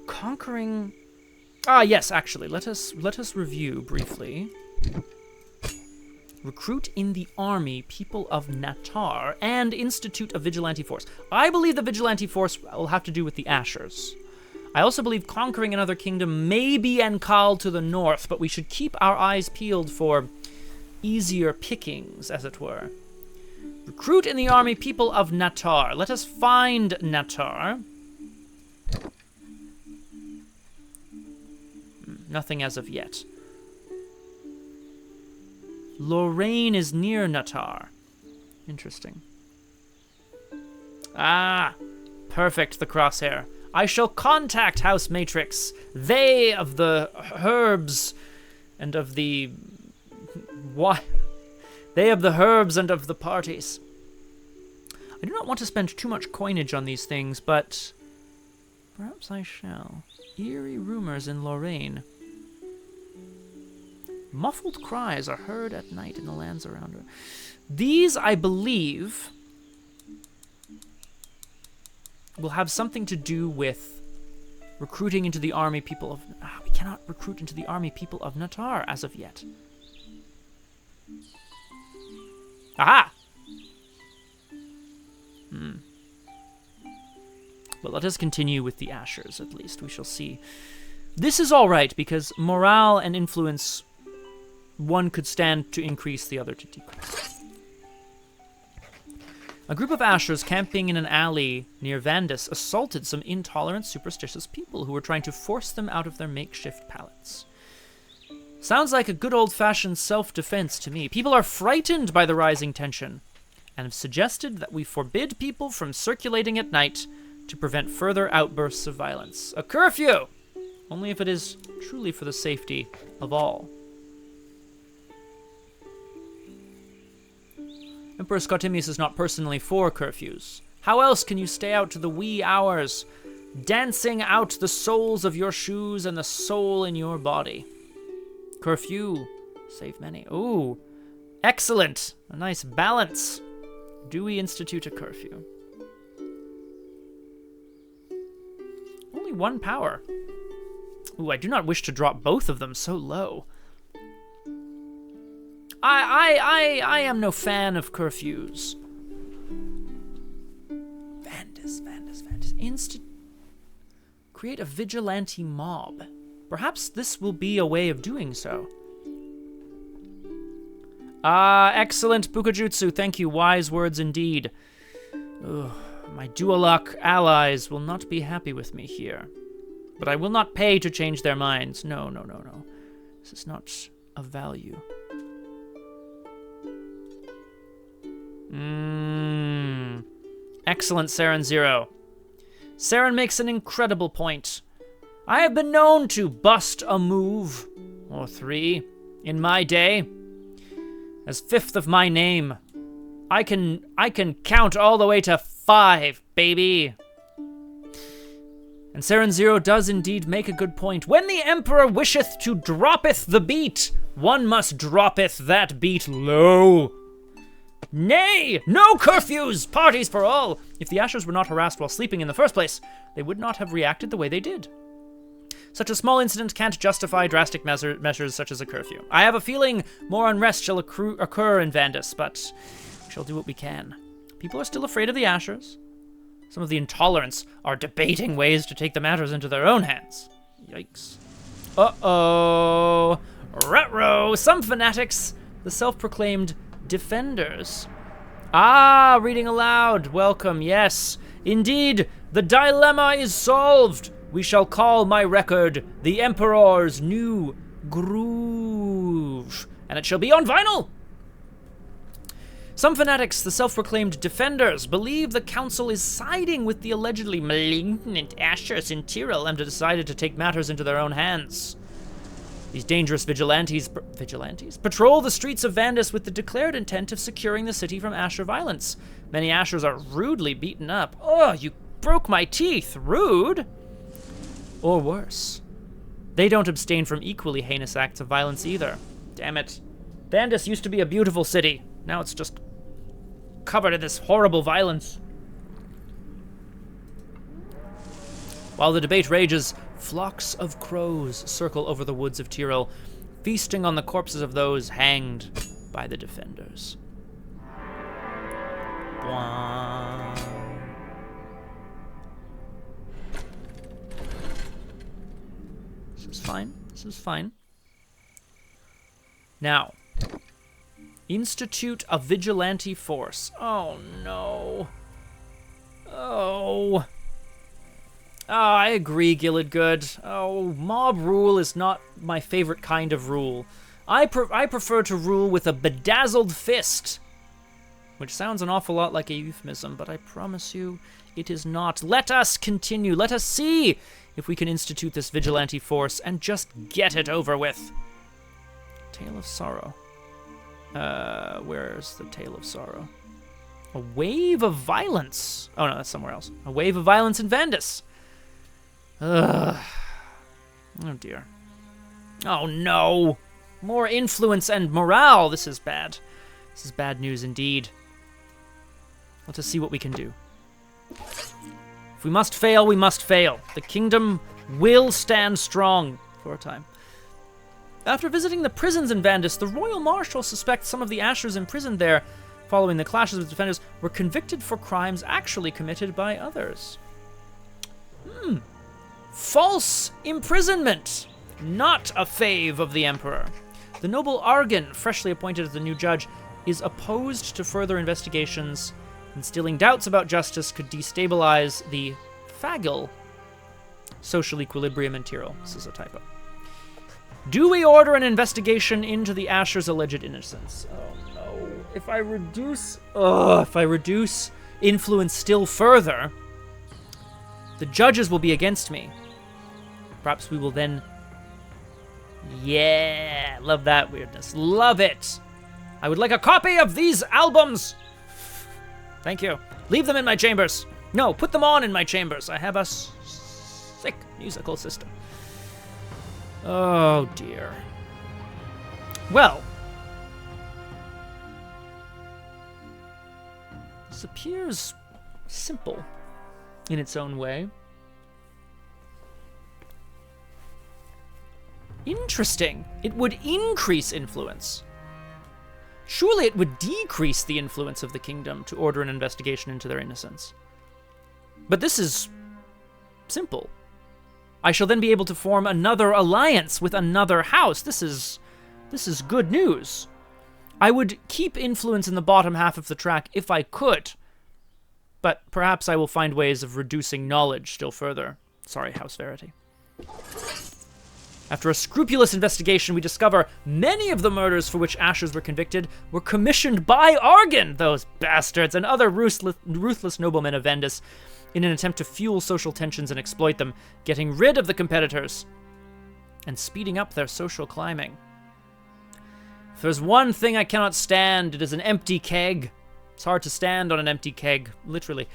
Conquering... yes, actually, let us review briefly. Recruit in the army people of Natar and institute a vigilante force. I believe the vigilante force will have to do with the Ashers. I also believe conquering another kingdom may be Ankal to the north, but we should keep our eyes peeled for easier pickings, as it were. Recruit in the army people of Natar. Let us find Natar. Nothing as of yet. Lorraine is near Natar. Interesting. Perfect, the crosshair. I shall contact House Matrix. They of the herbs and of the... What? They of the herbs and of the parties. I do not want to spend too much coinage on these things, but perhaps I shall. Eerie rumors in Lorraine. Muffled cries are heard at night in the lands around her. These, I believe, will have something to do with recruiting into the army people of... we cannot recruit into the army people of Natar as of yet. Aha! But let us continue with the Ashers, at least. We shall see. This is all right, because morale and influence, one could stand to increase, the other to decrease. A group of Ashers camping in an alley near Vandus assaulted some intolerant, superstitious people who were trying to force them out of their makeshift pallets. Sounds like a good old-fashioned self-defense to me. People are frightened by the rising tension and have suggested that we forbid people from circulating at night to prevent further outbursts of violence. A curfew! Only if it is truly for the safety of all. Emperor Scottimius is not personally for curfews. How else can you stay out to the wee hours, dancing out the soles of your shoes and the soul in your body? Curfew. Save many. Ooh. Excellent. A nice balance. Do we institute a curfew? Only one power. Ooh, I do not wish to drop both of them so low. I am no fan of curfews. Vandus. Create a vigilante mob. Perhaps this will be a way of doing so. Excellent, Bukajutsu. Thank you. Wise words indeed. Ugh, my Dualak allies will not be happy with me here. But I will not pay to change their minds. No. This is not of value. Excellent, Saren Zero. Saren makes an incredible point. I have been known to bust a move, or 3, in my day. As 5th of my name, I can count all the way to 5, baby. And Saren Zero does indeed make a good point. When the Emperor wisheth to droppeth the beat, one must droppeth that beat low. Nay, no curfews, parties for all. If the Ashers were not harassed while sleeping in the first place, they would not have reacted the way they did. Such a small incident can't justify drastic measures such as a curfew. I have a feeling more unrest shall occur in Vandus, but we shall do what we can. People are still afraid of the Ashers. Some of the intolerants are debating ways to take the matters into their own hands. Yikes. Uh-oh. Retro. Some fanatics, the self-proclaimed defenders. Ah, reading aloud. Welcome, yes. Indeed, the dilemma is solved. We shall call my record the Emperor's New Groove, and it shall be on vinyl. Some fanatics, the self-proclaimed defenders, believe the council is siding with the allegedly malignant Ashers in Tyrell and have decided to take matters into their own hands. These dangerous vigilantes patrol the streets of Vandus with the declared intent of securing the city from Asher violence. Many Ashers are rudely beaten up. Oh, you broke my teeth. Rude? Or worse. They don't abstain from equally heinous acts of violence either. Damn it. Vandus used to be a beautiful city. Now it's just covered in this horrible violence. While the debate rages, flocks of crows circle over the woods of Tyrell, feasting on the corpses of those hanged by the defenders. Bwah. This is fine. This is fine. Now, institute a vigilante force. Oh, no. Oh. Oh, I agree, Gilladgood. Oh, mob rule is not my favorite kind of rule. I prefer to rule with a bedazzled fist. Which sounds an awful lot like a euphemism, but I promise you it is not. Let us continue. Let us see if we can institute this vigilante force and just get it over with. Tale of Sorrow. Where's the Tale of Sorrow? A wave of violence. Oh, no, that's somewhere else. A wave of violence in Vandus. Ugh. Oh, dear. Oh, no. More influence and morale. This is bad. This is bad news indeed. Let us see what we can do. If we must fail, we must fail. The kingdom will stand strong for a time. After visiting the prisons in Vandus, the royal marshal suspects some of the Ashers imprisoned there, following the clashes with defenders, were convicted for crimes actually committed by others. False imprisonment. Not a fave of the Emperor. The noble Argan, freshly appointed as the new judge, is opposed to further investigations. Instilling doubts about justice could destabilize the Fagil social equilibrium in Tyrell. This is a typo. Do we order an investigation into the Asher's alleged innocence? Oh no. If I reduce influence still further, the judges will be against me. Perhaps we will then... Yeah, love that weirdness. Love it. I would like a copy of these albums. Thank you. Leave them in my chambers. No, put them on in my chambers. I have a sick musical system. Oh, dear. Well. This appears simple in its own way. Interesting. It would increase influence. Surely it would decrease the influence of the kingdom to order an investigation into their innocence. But this is simple. I shall then be able to form another alliance with another house. This is good news. I would keep influence in the bottom half of the track if I could, but perhaps I will find ways of reducing knowledge still further. Sorry, House Verity. After a scrupulous investigation, we discover many of the murders for which Ashers were convicted were commissioned by Argon, those bastards, and other ruthless noblemen of Vendis, in an attempt to fuel social tensions and exploit them, getting rid of the competitors and speeding up their social climbing. If there's one thing I cannot stand, it is an empty keg. It's hard to stand on an empty keg, literally.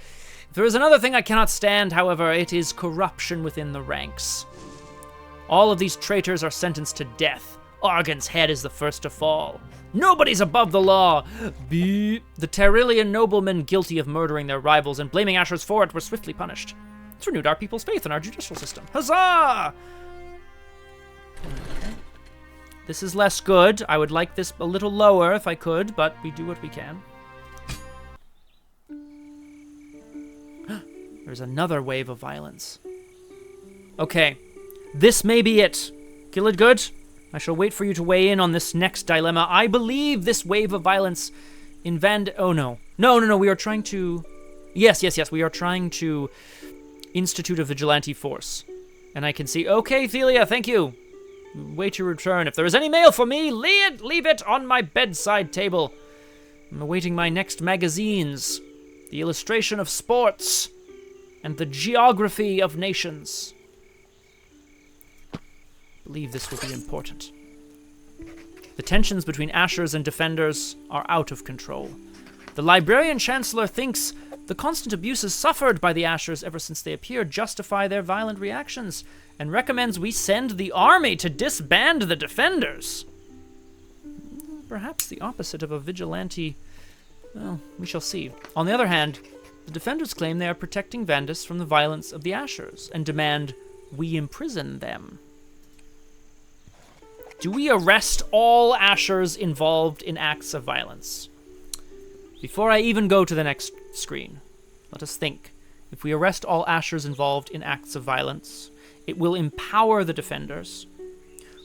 If there is another thing I cannot stand, however, it is corruption within the ranks. All of these traitors are sentenced to death. Argon's head is the first to fall. Nobody's above the law. The Tyrillian noblemen guilty of murdering their rivals and blaming Ashers for it were swiftly punished. It's renewed our people's faith in our judicial system. Huzzah! Okay. This is less good. I would like this a little lower if I could, but we do what we can. There's another wave of violence. Okay, this may be it. Gilladgood, I shall wait for you to weigh in on this next dilemma. I believe this wave of violence in Oh, no. No, we are trying to... Yes, we are trying to institute a vigilante force. And I can see... Okay, Thelia, thank you. Wait your return. If there is any mail for me, leave it on my bedside table. I'm awaiting my next magazines. The illustration of sports. And the geography of nations. I believe this will be important. The tensions between Ashers and Defenders are out of control. The Librarian Chancellor thinks the constant abuses suffered by the Ashers ever since they appeared justify their violent reactions, and recommends we send the army to disband the Defenders. Perhaps the opposite of a vigilante... Well, we shall see. On the other hand, the Defenders claim they are protecting Vandis from the violence of the Ashers, and demand we imprison them. Do we arrest all Ashers involved in acts of violence? Before I even go to the next screen, let us think. If we arrest all Ashers involved in acts of violence, it will empower the Defenders,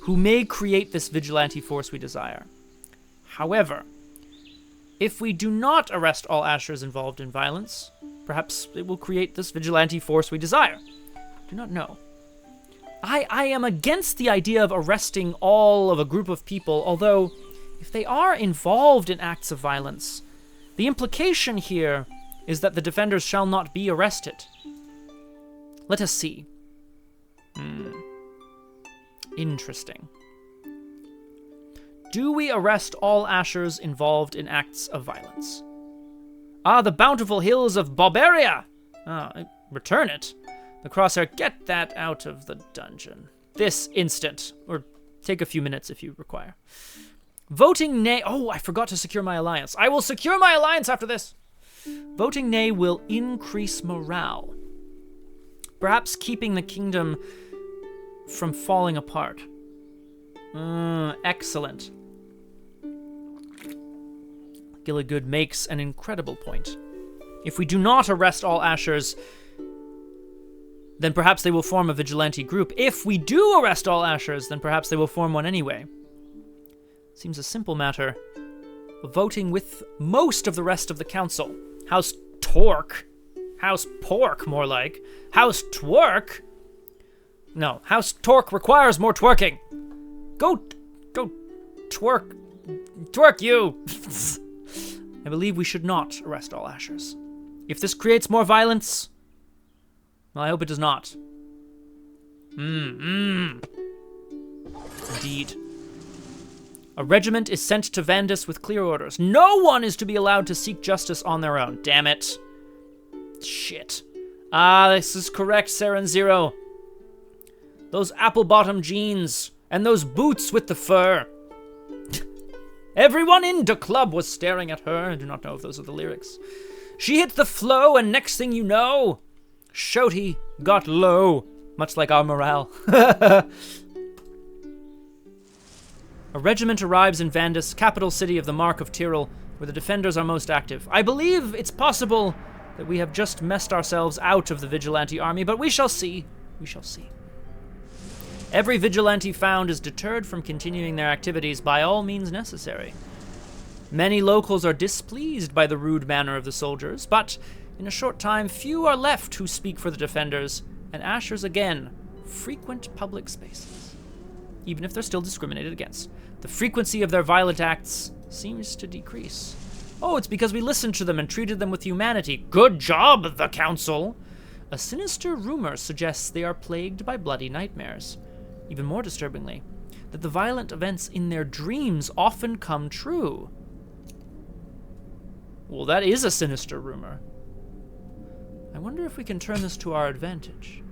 who may create this vigilante force we desire. However, if we do not arrest all Ashers involved in violence, perhaps it will create this vigilante force we desire. Do not know. I am against the idea of arresting all of a group of people, although if they are involved in acts of violence, the implication here is that the Defenders shall not be arrested. Let us see. Interesting. Do we arrest all Ashers involved in acts of violence? The bountiful hills of Barbaria! Return it. The crosshair, get that out of the dungeon. This instant. Or take a few minutes if you require. Voting nay... Oh, I forgot to secure my alliance. I will secure my alliance after this. Voting nay will increase morale. Perhaps keeping the kingdom from falling apart. Excellent. Gilligood makes an incredible point. If we do not arrest all Ashers, then perhaps they will form a vigilante group. If we do arrest all Ashers, then perhaps they will form one anyway. Seems a simple matter. Voting with most of the rest of the council. House Torque. House Pork, more like. House Twerk. No, House Torque requires more twerking. Go twerk. Twerk you! I believe we should not arrest all Ashers. If this creates more violence, well, I hope it does not. Indeed. A regiment is sent to Vandis with clear orders. No one is to be allowed to seek justice on their own. Damn it. Shit. This is correct, Saren Zero. Those apple-bottom jeans and those boots with the fur. Everyone in the club was staring at her. I do not know if those are the lyrics. She hit the flow, and next thing you know, Shouty got low, much like our morale. A regiment arrives in Vandis, capital city of the Mark of Tyrol, where the Defenders are most active. I believe it's possible that we have just messed ourselves out of the vigilante army, but we shall see. We shall see. Every vigilante found is deterred from continuing their activities by all means necessary. Many locals are displeased by the rude manner of the soldiers, but in a short time few are left who speak for the Defenders, and Ashers again frequent public spaces. even if they're still discriminated against. The frequency of their violent acts seems to decrease. Oh, it's because we listened to them and treated them with humanity. Good job, the Council! A sinister rumor suggests they are plagued by bloody nightmares. Even more disturbingly, that the violent events in their dreams often come true. Well, that is a sinister rumor. I wonder if we can turn this to our advantage.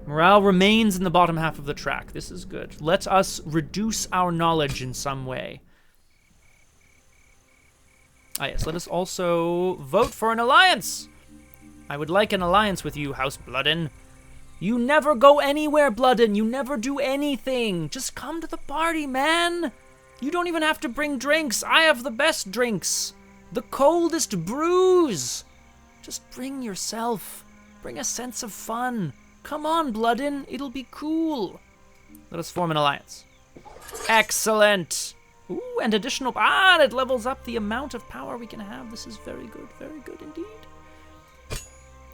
Morale remains in the bottom half of the track. This is good. Let us reduce our knowledge in some way. Ah yes, let us also vote for an alliance. I would like an alliance with you, House Bloodin. You never go anywhere, Bloodin. You never do anything. Just come to the party, man. You don't even have to bring drinks. I have the best drinks. The coldest brews. Just bring yourself. Bring a sense of fun. Come on, Bloodin. It'll be cool. Let us form an alliance. Excellent. Ooh, and additional... Ah, it levels up the amount of power we can have. This is very good indeed.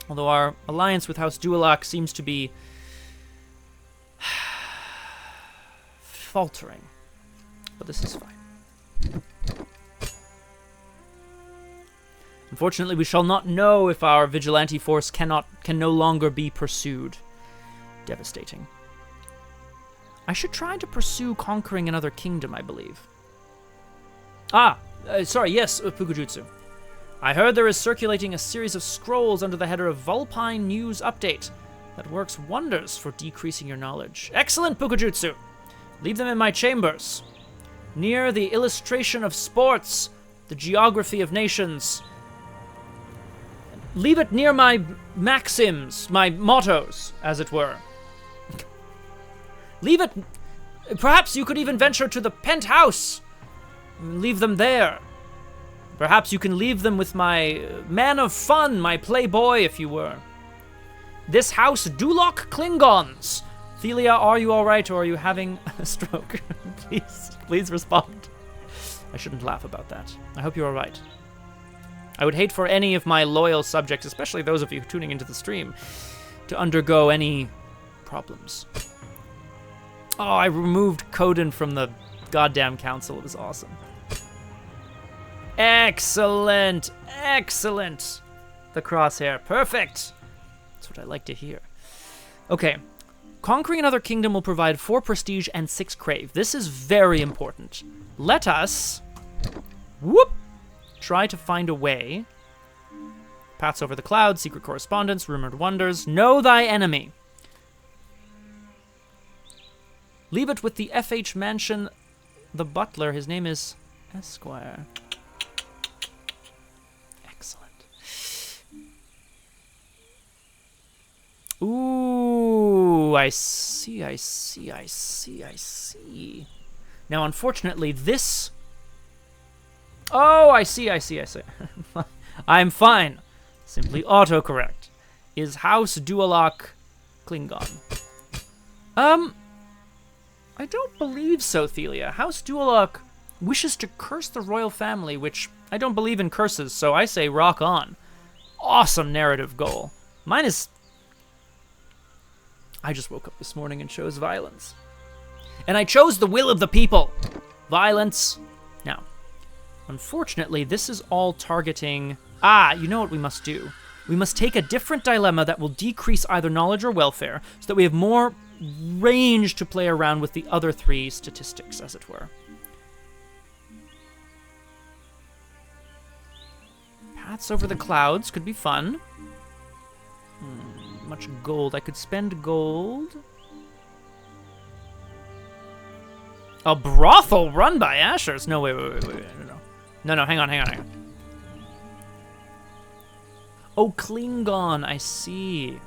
Although our alliance with House Dualak seems to be... faltering. But this is fine. Unfortunately, we shall not know if our vigilante force can no longer be pursued. Devastating. I should try to pursue conquering another kingdom, I believe. Sorry, yes, Pukujutsu. I heard there is circulating a series of scrolls under the header of Vulpine News Update that works wonders for decreasing your knowledge. Excellent, Pukujutsu! Leave them in my chambers. Near the illustration of sports, the geography of nations. Leave it near my maxims, my mottos, as it were. Leave it... Perhaps you could even venture to the penthouse. Leave them there. Perhaps you can leave them with my man of fun, my playboy, if you were. This house Duloc Klingons. Thelia, are you alright, or are you having a stroke? Please respond. I shouldn't laugh about that. I hope you're alright. I would hate for any of my loyal subjects, especially those of you tuning into the stream, to undergo any problems. Oh, I removed Coden from the goddamn council. It was awesome. Excellent! Excellent! The crosshair. Perfect! That's what I like to hear. Okay. Conquering another kingdom will provide 4 prestige and 6 crave. This is very important. Let us... Whoop! Try to find a way. Paths over the clouds, secret correspondence, rumored wonders. Know thy enemy. Leave it with the FH Mansion, the butler. His name is Esquire. Excellent. Ooh, I see. Now, unfortunately, this... Oh, I see. I'm fine. Simply autocorrect. Is House Dualak Klingon? I don't believe so, Thelia. House Dualak wishes to curse the royal family, which I don't believe in curses, so I say rock on. Awesome narrative goal. Mine is... I just woke up this morning and chose violence. And I chose the will of the people. Violence. Now, unfortunately, this is all targeting... you know what we must do? We must take a different dilemma that will decrease either knowledge or welfare, so that we have more range to play around with the other 3 statistics, as it were. Paths over the clouds could be fun. Much gold. I could spend gold. A brothel run by Ashers? No, wait, no, hang on. Oh, Klingon, I see.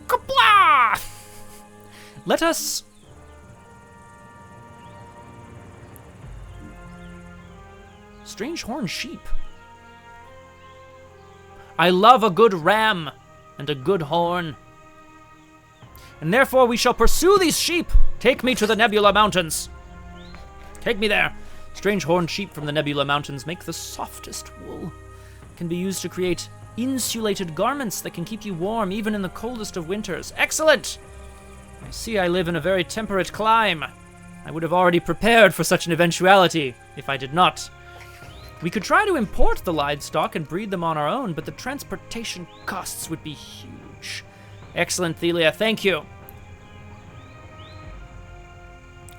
Kapla! Let us... Strange horn sheep. I love a good ram and a good horn. And therefore we shall pursue these sheep. Take me to the Nebula Mountains. Take me there. Strange horned sheep from the Nebula Mountains make the softest wool. can be used to create insulated garments that can keep you warm even in the coldest of winters. Excellent! I see I live in a very temperate clime. I would have already prepared for such an eventuality, if I did not. We could try to import the livestock and breed them on our own, but the transportation costs would be huge. Excellent, Thelia, thank you.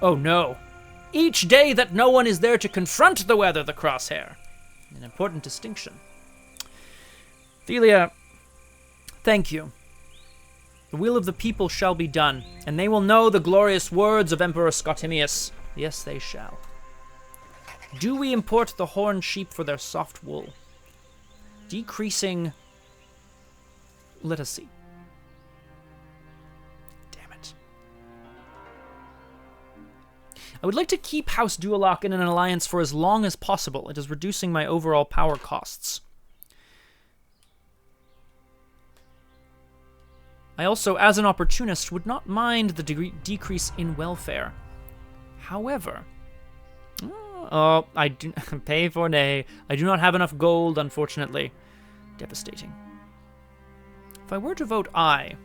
Oh no. Each day that no one is there to confront the weather, the crosshair. An important distinction. Thelia, thank you. The will of the people shall be done, and they will know the glorious words of Emperor Scottimius. Yes, they shall. Do we import the horned sheep for their soft wool? Decreasing... Let us see. Damn it. I would like to keep House Dualok in an alliance for as long as possible. It is reducing my overall power costs. I also, as an opportunist, would not mind the decrease in welfare. However, I do pay for nay. I do not have enough gold, unfortunately. Devastating. If I were to vote aye,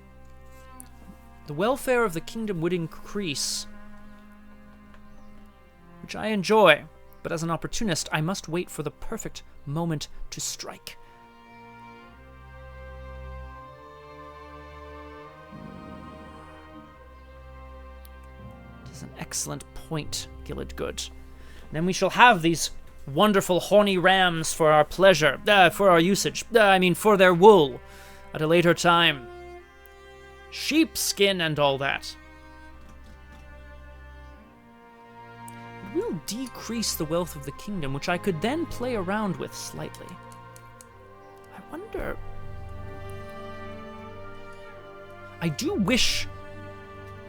the welfare of the kingdom would increase, which I enjoy, but as an opportunist, I must wait for the perfect moment to strike. An excellent point, Gilladgood. Then we shall have these wonderful horny rams for our pleasure, for our usage, for their wool, at a later time. Sheepskin and all that. It will decrease the wealth of the kingdom, which I could then play around with slightly. I wonder... I do wish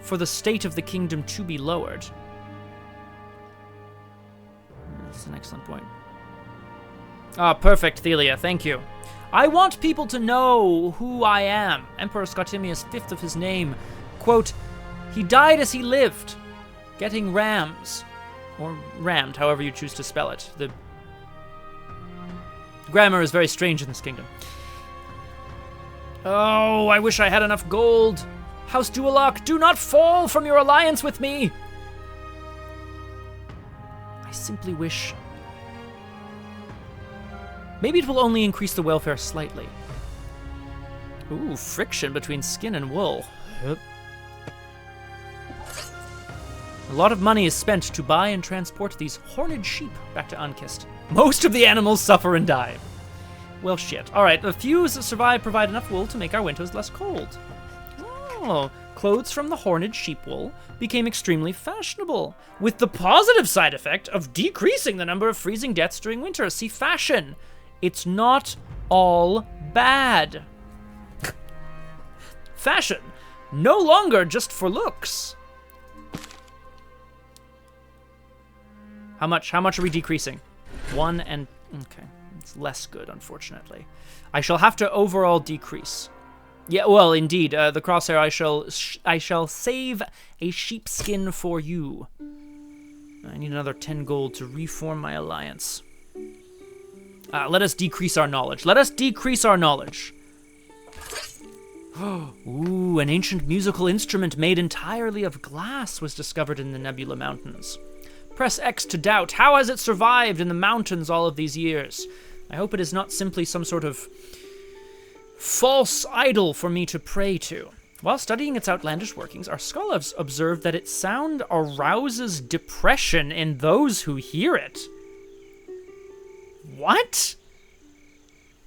for the state of the kingdom to be lowered. That's an excellent point. Ah, perfect, Thelia, thank you. I want people to know who I am. Emperor Scottimius, fifth of his name. Quote, he died as he lived, getting rams. Or rammed, however you choose to spell it. The grammar is very strange in this kingdom. Oh, I wish I had enough gold. House Dualok, do not fall from your alliance with me! I simply wish... Maybe it will only increase the welfare slightly. Ooh, friction between skin and wool. Yep. A lot of money is spent to buy and transport these horned sheep back to Ankist. Most of the animals suffer and die. Well, shit. Alright, the few that survive provide enough wool to make our winters less cold. Oh, clothes from the horned sheep wool became extremely fashionable, with the positive side effect of decreasing the number of freezing deaths during winter. See, fashion. It's not all bad. Fashion, no longer just for looks. How much are we decreasing? 1 and... Okay, it's less good, unfortunately. I shall have to overall decrease. Yeah, well, indeed, the crosshair, I shall save a sheepskin for you. I need another 10 gold to reform my alliance. Let us decrease our knowledge. Let us decrease our knowledge. Ooh, an ancient musical instrument made entirely of glass was discovered in the Nebula Mountains. Press X to doubt. How has it survived in the mountains all of these years? I hope it is not simply some sort of false idol for me to pray to. While studying its outlandish workings, our scholars observed that its sound arouses depression in those who hear it. What?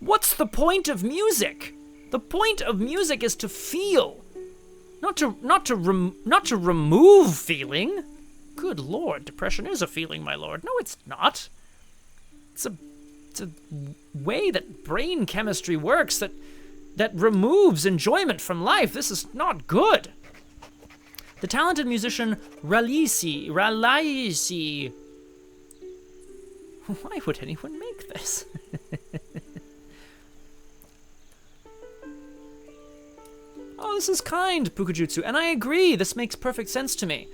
What's the point of music? The point of music is to feel, not to remove feeling. Good lord, depression is a feeling, my lord. No, it's not. It's a way that brain chemistry works that removes enjoyment from life. This is not good. The talented musician Ralaisi. Why would anyone make this? Oh, this is kind, Pukajutsu, and I agree. This makes perfect sense to me.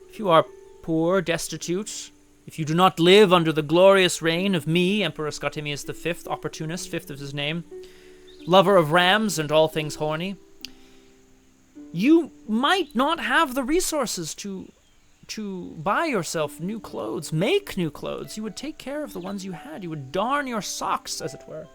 If you are poor, destitute, If you do not live under the glorious reign of me, Emperor Scottimius V, opportunist, fifth of his name, lover of rams and all things horny, you might not have the resources to buy yourself new clothes, make new clothes. You would take care of the ones you had. You would darn your socks, as it were.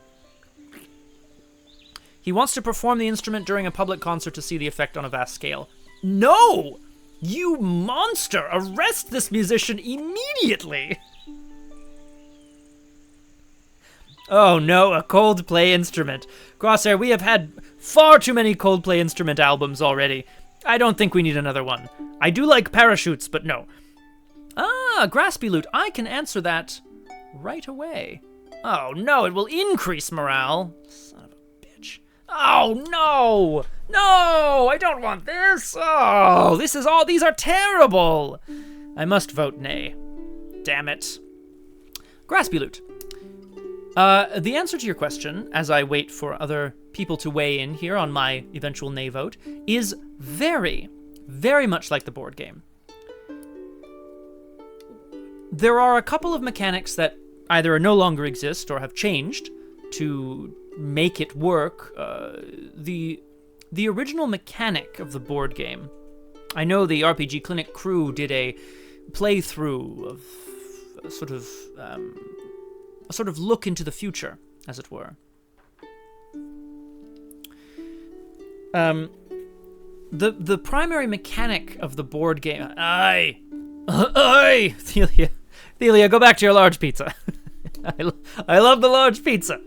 He wants to perform the instrument during a public concert to see the effect on a vast scale. No! You monster! Arrest this musician immediately! Oh no, a Coldplay instrument. Crosshair, we have had far too many Coldplay instrument albums already. I don't think we need another one. I do like parachutes, but no. Ah, Graspy Loot, I can answer that right away. Oh no, it will increase morale. Son of a bitch. Oh no! No! I don't want this! Oh, these are terrible! I must vote nay. Damn it. Graspy Loot. The answer to your question, as I wait for other people to weigh in here on my eventual nay vote, is very, very much like the board game. There are a couple of mechanics that either no longer exist or have changed to make it work. The original mechanic of the board game, I know the RPG Clinic crew did a playthrough of a sort of look into the future, as it were. The primary mechanic of the board game... Aye! Thelia, go back to your large pizza. I love the large pizza.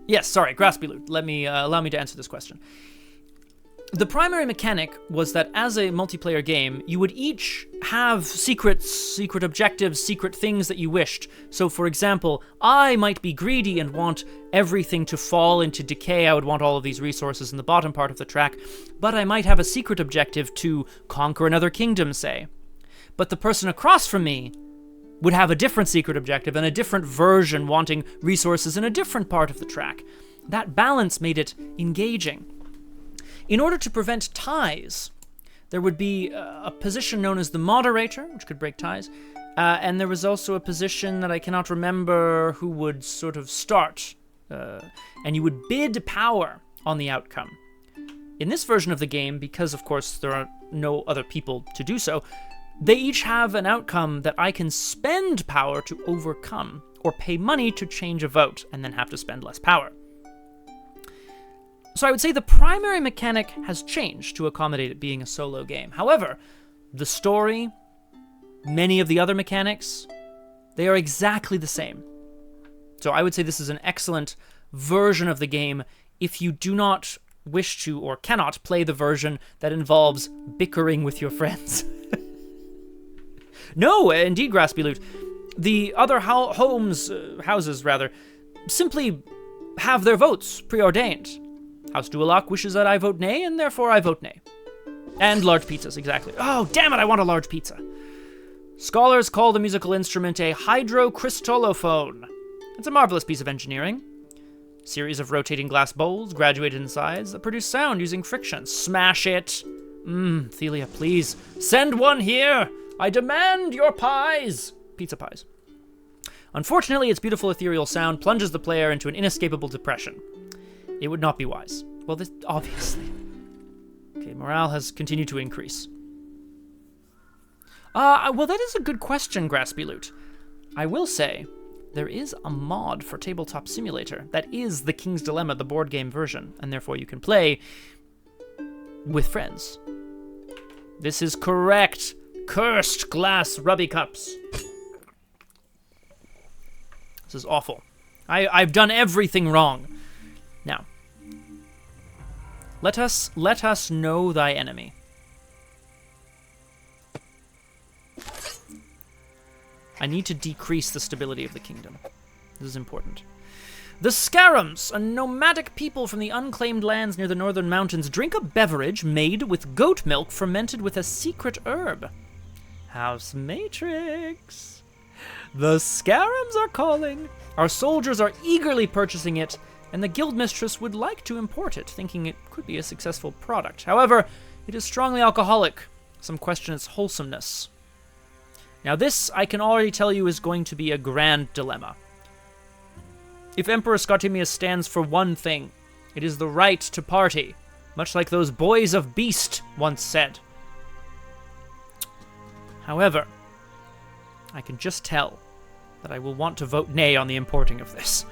Yes, sorry, Graspy Loot. Allow me to answer this question. The primary mechanic was that as a multiplayer game, you would each have secret objectives, secret things that you wished. So, for example, I might be greedy and want everything to fall into decay. I would want all of these resources in the bottom part of the track, but I might have a secret objective to conquer another kingdom, say. But the person across from me would have a different secret objective and a different version wanting resources in a different part of the track. That balance made it engaging. In order to prevent ties, there would be a position known as the moderator, which could break ties, and there was also a position that I cannot remember who would sort of start, and you would bid power on the outcome. In this version of the game, because of course there are no other people to do so, they each have an outcome that I can spend power to overcome, or pay money to change a vote, and then have to spend less power. So I would say the primary mechanic has changed to accommodate it being a solo game. However, the story, many of the other mechanics, they are exactly the same. So I would say this is an excellent version of the game if you do not wish to or cannot play the version that involves bickering with your friends. No, indeed, Graspy Loot. The other houses, simply have their votes preordained. House Dualak wishes that I vote nay, and therefore I vote nay. And large pizzas, exactly. Oh, damn it, I want a large pizza. Scholars call the musical instrument a hydrocrystallophone. It's a marvelous piece of engineering. Series of rotating glass bowls, graduated in size, that produce sound using friction. Smash it. Thelia, please. Send one here. I demand your pies. Pizza pies. Unfortunately, its beautiful ethereal sound plunges the player into an inescapable depression. It would not be wise. Well, this, obviously. Okay, morale has continued to increase. Well, that is a good question, Graspy Loot. I will say, there is a mod for Tabletop Simulator that is the King's Dilemma, the board game version, and therefore you can play with friends. This is correct. Cursed glass rubby cups. This is awful. I've done everything wrong. Now, let us know thy enemy. I need to decrease the stability of the kingdom. This is important. The Scarams, a nomadic people from the unclaimed lands near the northern mountains, drink a beverage made with goat milk fermented with a secret herb. House Matrix. The Scarams are calling. Our soldiers are eagerly purchasing it, and the guild mistress would like to import it, thinking it could be a successful product. However, it is strongly alcoholic, Some question its wholesomeness. Now this, I can already tell you, is going to be a grand dilemma. If Emperor Scottimius stands for one thing, it is the right to party, much like those boys of Beast once said. However, I can just tell that I will want to vote nay on the importing of this,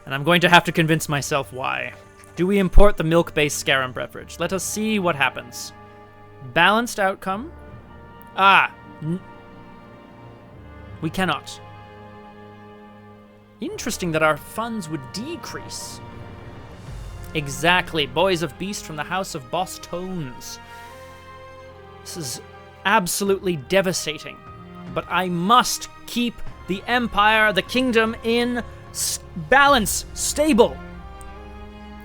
and I'm going to have to convince myself why. Do we import the milk-based Scarum beverage? Let us see what happens. Balanced outcome? We cannot. Interesting that our funds would decrease. Exactly. Boys of Beast from the House of Boss Tones. This is absolutely devastating. But I must keep the empire, the kingdom, in balance, stable.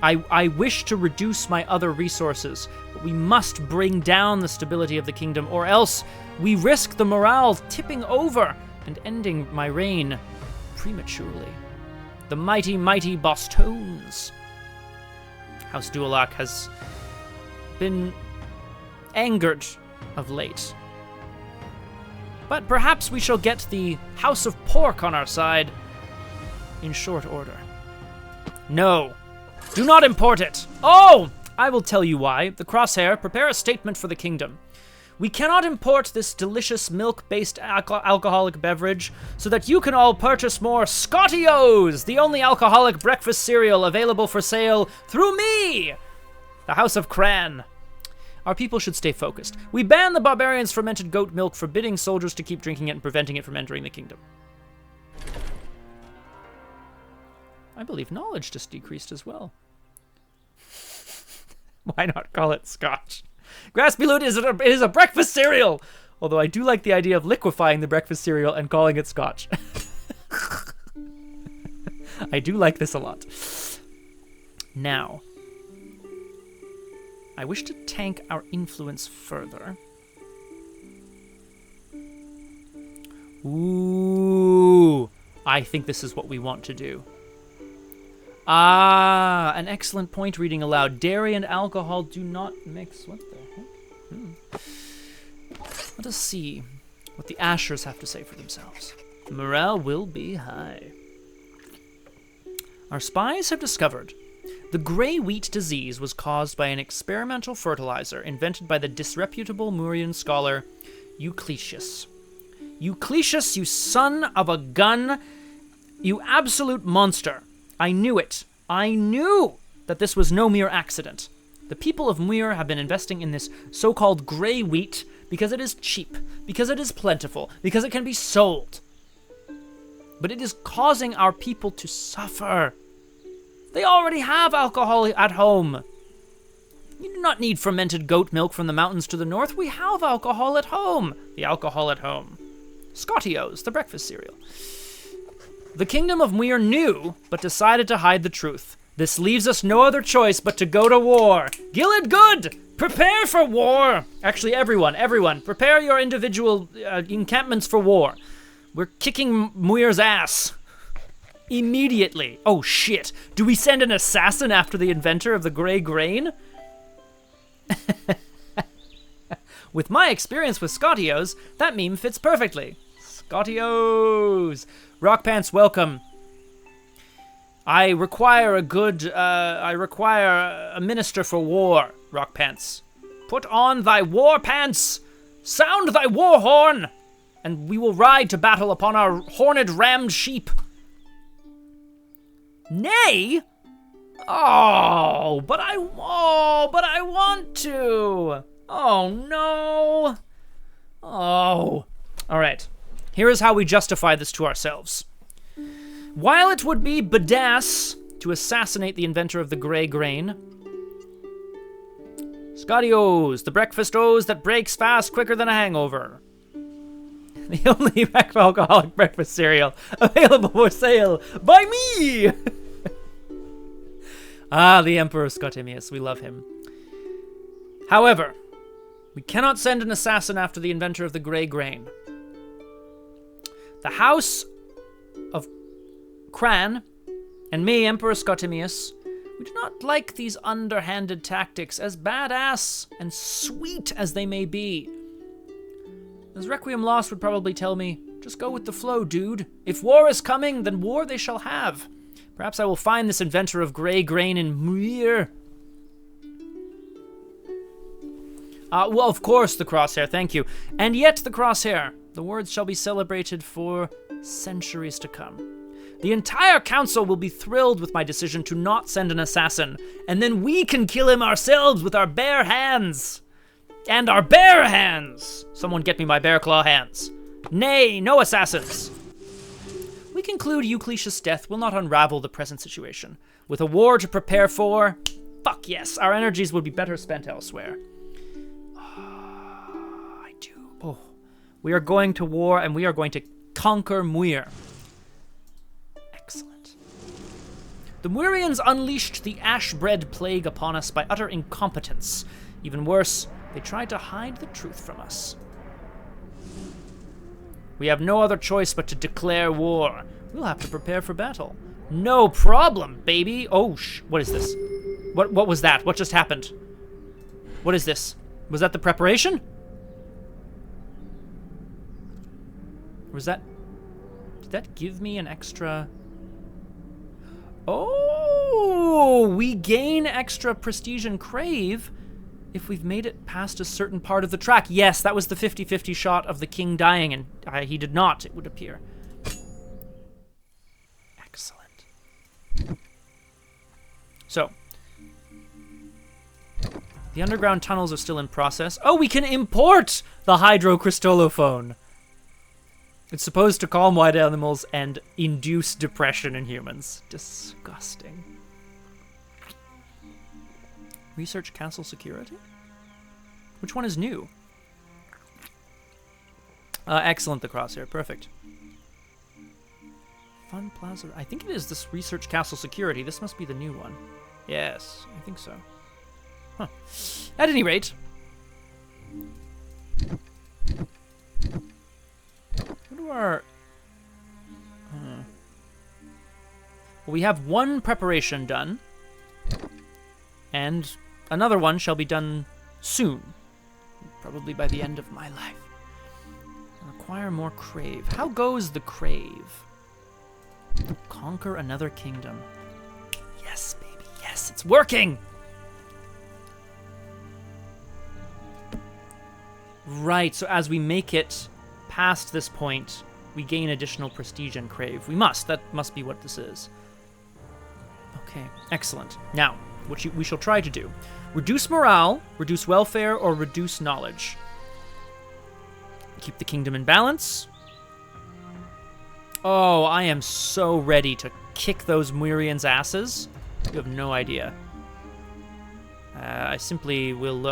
I wish to reduce my other resources, but we must bring down the stability of the kingdom, or else we risk the morale tipping over and ending my reign prematurely. The mighty, mighty Boss Tones. House Dualac has been angered of late. But perhaps we shall get the House of Pork on our side in short order. No, do not import it. Oh, I will tell you why. The Crosshair, prepare a statement for the kingdom. We cannot import this delicious milk-based alcoholic beverage so that you can all purchase more Scottimius, the only alcoholic breakfast cereal available for sale through me, the House of Cran. Our people should stay focused. We ban the barbarians' fermented goat milk, forbidding soldiers to keep drinking it and preventing it from entering the kingdom. I believe knowledge just decreased as well. Why not call it Scotch? Graspy Loot is a breakfast cereal! Although I do like the idea of liquefying the breakfast cereal and calling it Scotch. I do like this a lot. Now, I wish to tank our influence further. Ooh, I think this is what we want to do. Ah, an excellent point reading aloud. Dairy and alcohol do not mix. What the heck? Let us see what the Ashers have to say for themselves. Morale will be high. Our spies have discovered the gray wheat disease was caused by an experimental fertilizer invented by the disreputable Mhuirian scholar Eucletius. Eucletius, you son of a gun, you absolute monster. I knew it. I knew that this was no mere accident. The people of Mhuir have been investing in this so-called grey wheat because it is cheap, because it is plentiful, because it can be sold. But it is causing our people to suffer. They already have alcohol at home. You do not need fermented goat milk from the mountains to the north. We have alcohol at home. The alcohol at home. Scottimius, the breakfast cereal. The kingdom of Mhuir knew, but decided to hide the truth. This leaves us no other choice but to go to war. Gilad Good, prepare for war. Actually, everyone, prepare your individual encampments for war. We're kicking Mhuir's ass. Immediately. Oh shit. Do we send an assassin after the inventor of the grey grain? With my experience with Scottimius, that meme fits perfectly. Scottimius. Rockpants, welcome. I require a minister for war, Rockpants. Put on thy war pants, sound thy war horn, and we will ride to battle upon our horned rammed sheep. Nay? But I want to. Oh no. Oh. All right. Here is how we justify this to ourselves. While it would be badass to assassinate the inventor of the grey grain, Scottimius, the breakfast O's that breaks fast quicker than a hangover. The only alcoholic breakfast cereal available for sale by me! The Emperor Scottimius, we love him. However, we cannot send an assassin after the inventor of the grey grain. The House of Cran and me, Emperor Scottimius, we do not like these underhanded tactics, as badass and sweet as they may be. As Requiem Lost would probably tell me, just go with the flow, dude. If war is coming, then war they shall have. Perhaps I will find this inventor of grey grain in Mhuir. Well, of course, the crosshair, thank you. And yet the crosshair. The words shall be celebrated for centuries to come. The entire council will be thrilled with my decision to not send an assassin, and then we can kill him ourselves with our bare hands. And our bare hands! Someone get me my bear claw hands. Nay, no assassins. We conclude Eucletius' death will not unravel the present situation. With a war to prepare for, fuck yes, our energies would be better spent elsewhere. Oh, we are going to war, and we are going to conquer Mhuir. Excellent. The Mhuirians unleashed the ash-bred plague upon us by utter incompetence. Even worse, they tried to hide the truth from us. We have no other choice but to declare war. We'll have to prepare for battle. No problem, baby. Oh, what is this? What was that? What just happened? What is this? Was that the preparation? Was that... Did that give me an extra... Oh! We gain extra prestige and crave if we've made it past a certain part of the track. Yes, that was the 50-50 shot of the king dying, and he did not, it would appear. Excellent. So. The underground tunnels are still in process. Oh, we can import the hydrocrystallophone. It's supposed to calm wild animals and induce depression in humans. Disgusting. Research castle security? Which one is new? Excellent, the crosshair. Perfect. Fun Plaza. I think it is this research castle security. This must be the new one. Yes, I think so. Huh. At any rate... What do our... Well, we have one preparation done, and another one shall be done soon, probably by the end of my life. Acquire more crave. How goes the crave? Conquer another kingdom. Yes, baby, yes, it's working! Right, so as we make it past this point, we gain additional prestige and crave. We must. That must be what this is. Okay, excellent. Now, what we shall try to do. Reduce morale, reduce welfare, or reduce knowledge. Keep the kingdom in balance. Oh, I am so ready to kick those Mhuirians' asses. You have no idea. I simply will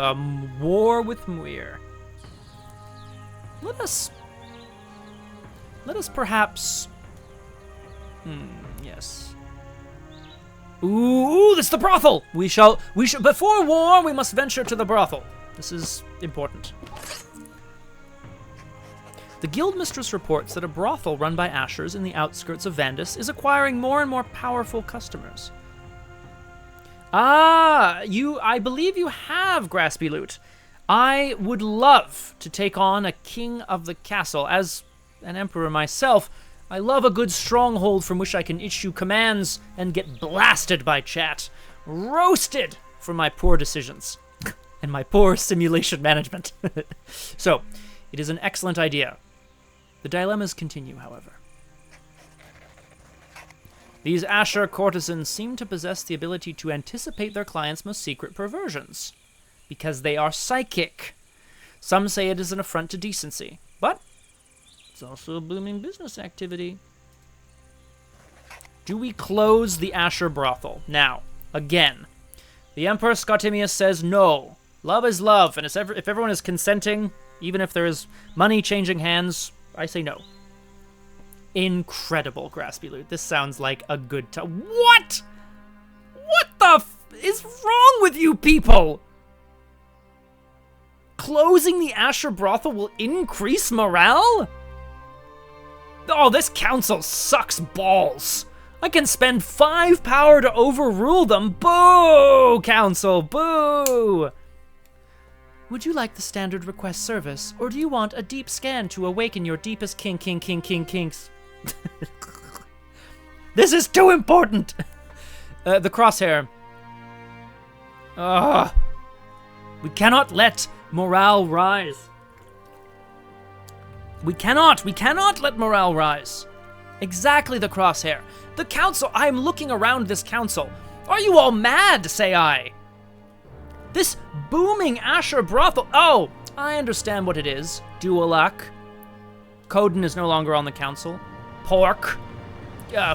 war with Mhuir. Let us perhaps... yes. Ooh, this is the brothel! We shall, before war, we must venture to the brothel. This is important. The guildmistress reports that a brothel run by Ashers in the outskirts of Vandus is acquiring more and more powerful customers. Ah, I believe you have, Graspy Loot. I would love to take on a king of the castle. As an emperor myself, I love a good stronghold from which I can issue commands and get blasted by chat. Roasted for my poor decisions and my poor simulation management. So, it is an excellent idea. The dilemmas continue, however. These Asher courtesans seem to possess the ability to anticipate their clients' most secret perversions, because they are psychic. Some say it is an affront to decency, but it's also a booming business activity. Do we close the Asher brothel? Now, again, the Emperor Scottimius says no. Love is love, and if everyone is consenting, even if there is money changing hands, I say no. Incredible, Graspy Loot. This sounds like a good time. What? What the is wrong with you people? Closing the Asher brothel will increase morale? Oh, this council sucks balls. I can spend 5 power to overrule them. Boo, council, boo. Would you like the standard request service, or do you want a deep scan to awaken your deepest kinks? This is too important! The crosshair. We cannot let morale rise. We cannot let morale rise. Exactly, the crosshair. The council, I'm looking around this council. Are you all mad, say I? This booming Asher brothel. Oh, I understand what it is. Dualak. Coden is no longer on the council. Pork.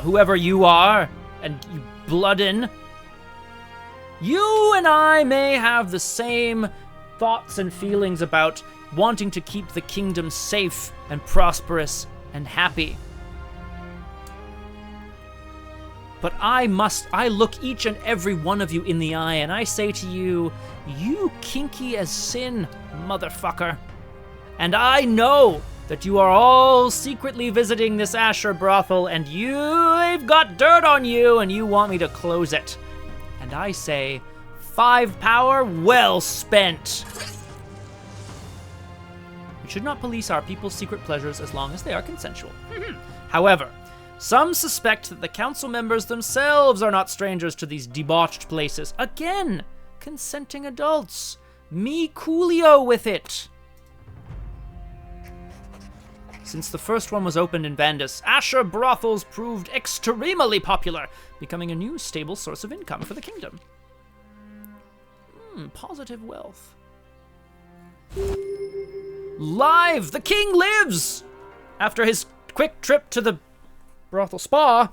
Whoever you are. And you Bloodin. You and I may have the same thoughts and feelings about wanting to keep the kingdom safe and prosperous and happy. But I look each and every one of you in the eye and I say to you, you kinky as sin, motherfucker. And I know that you are all secretly visiting this Asher brothel and they've got dirt on you and you want me to close it. And I say, 5 power well spent. We should not police our people's secret pleasures as long as they are consensual. However, some suspect that the council members themselves are not strangers to these debauched places. Again, consenting adults. Me coolio with it. Since the first one was opened in Vandus, Asher brothels proved extremely popular, becoming a new stable source of income for the kingdom. Positive wealth. Live! The king lives! After his quick trip to the brothel spa,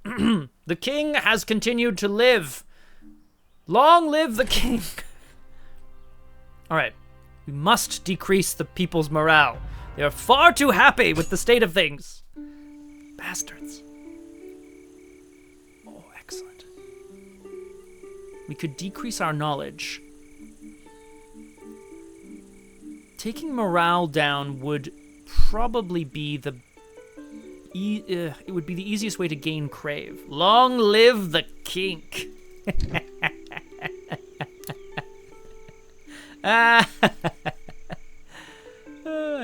the king has continued to live. Long live the king! Alright, we must decrease the people's morale. They are far too happy with the state of things. Bastards. Oh, excellent. We could decrease our knowledge. Taking morale down would probably be the it would be the easiest way to gain crave. Long live the kink. I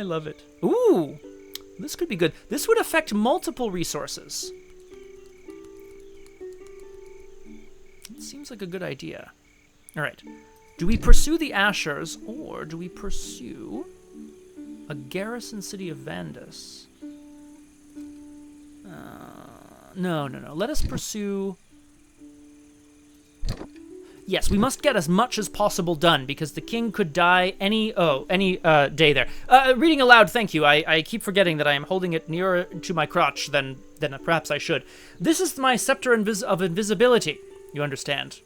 love it. Ooh, this could be good. This would affect multiple resources. It seems like a good idea. All right. Do we pursue the Ashers, or do we pursue a garrison city of Vandus? No. Let us pursue... Yes, we must get as much as possible done, because the king could die any day there. Reading aloud, thank you. I keep forgetting that I am holding it nearer to my crotch than perhaps I should. This is my scepter of invisibility, you understand.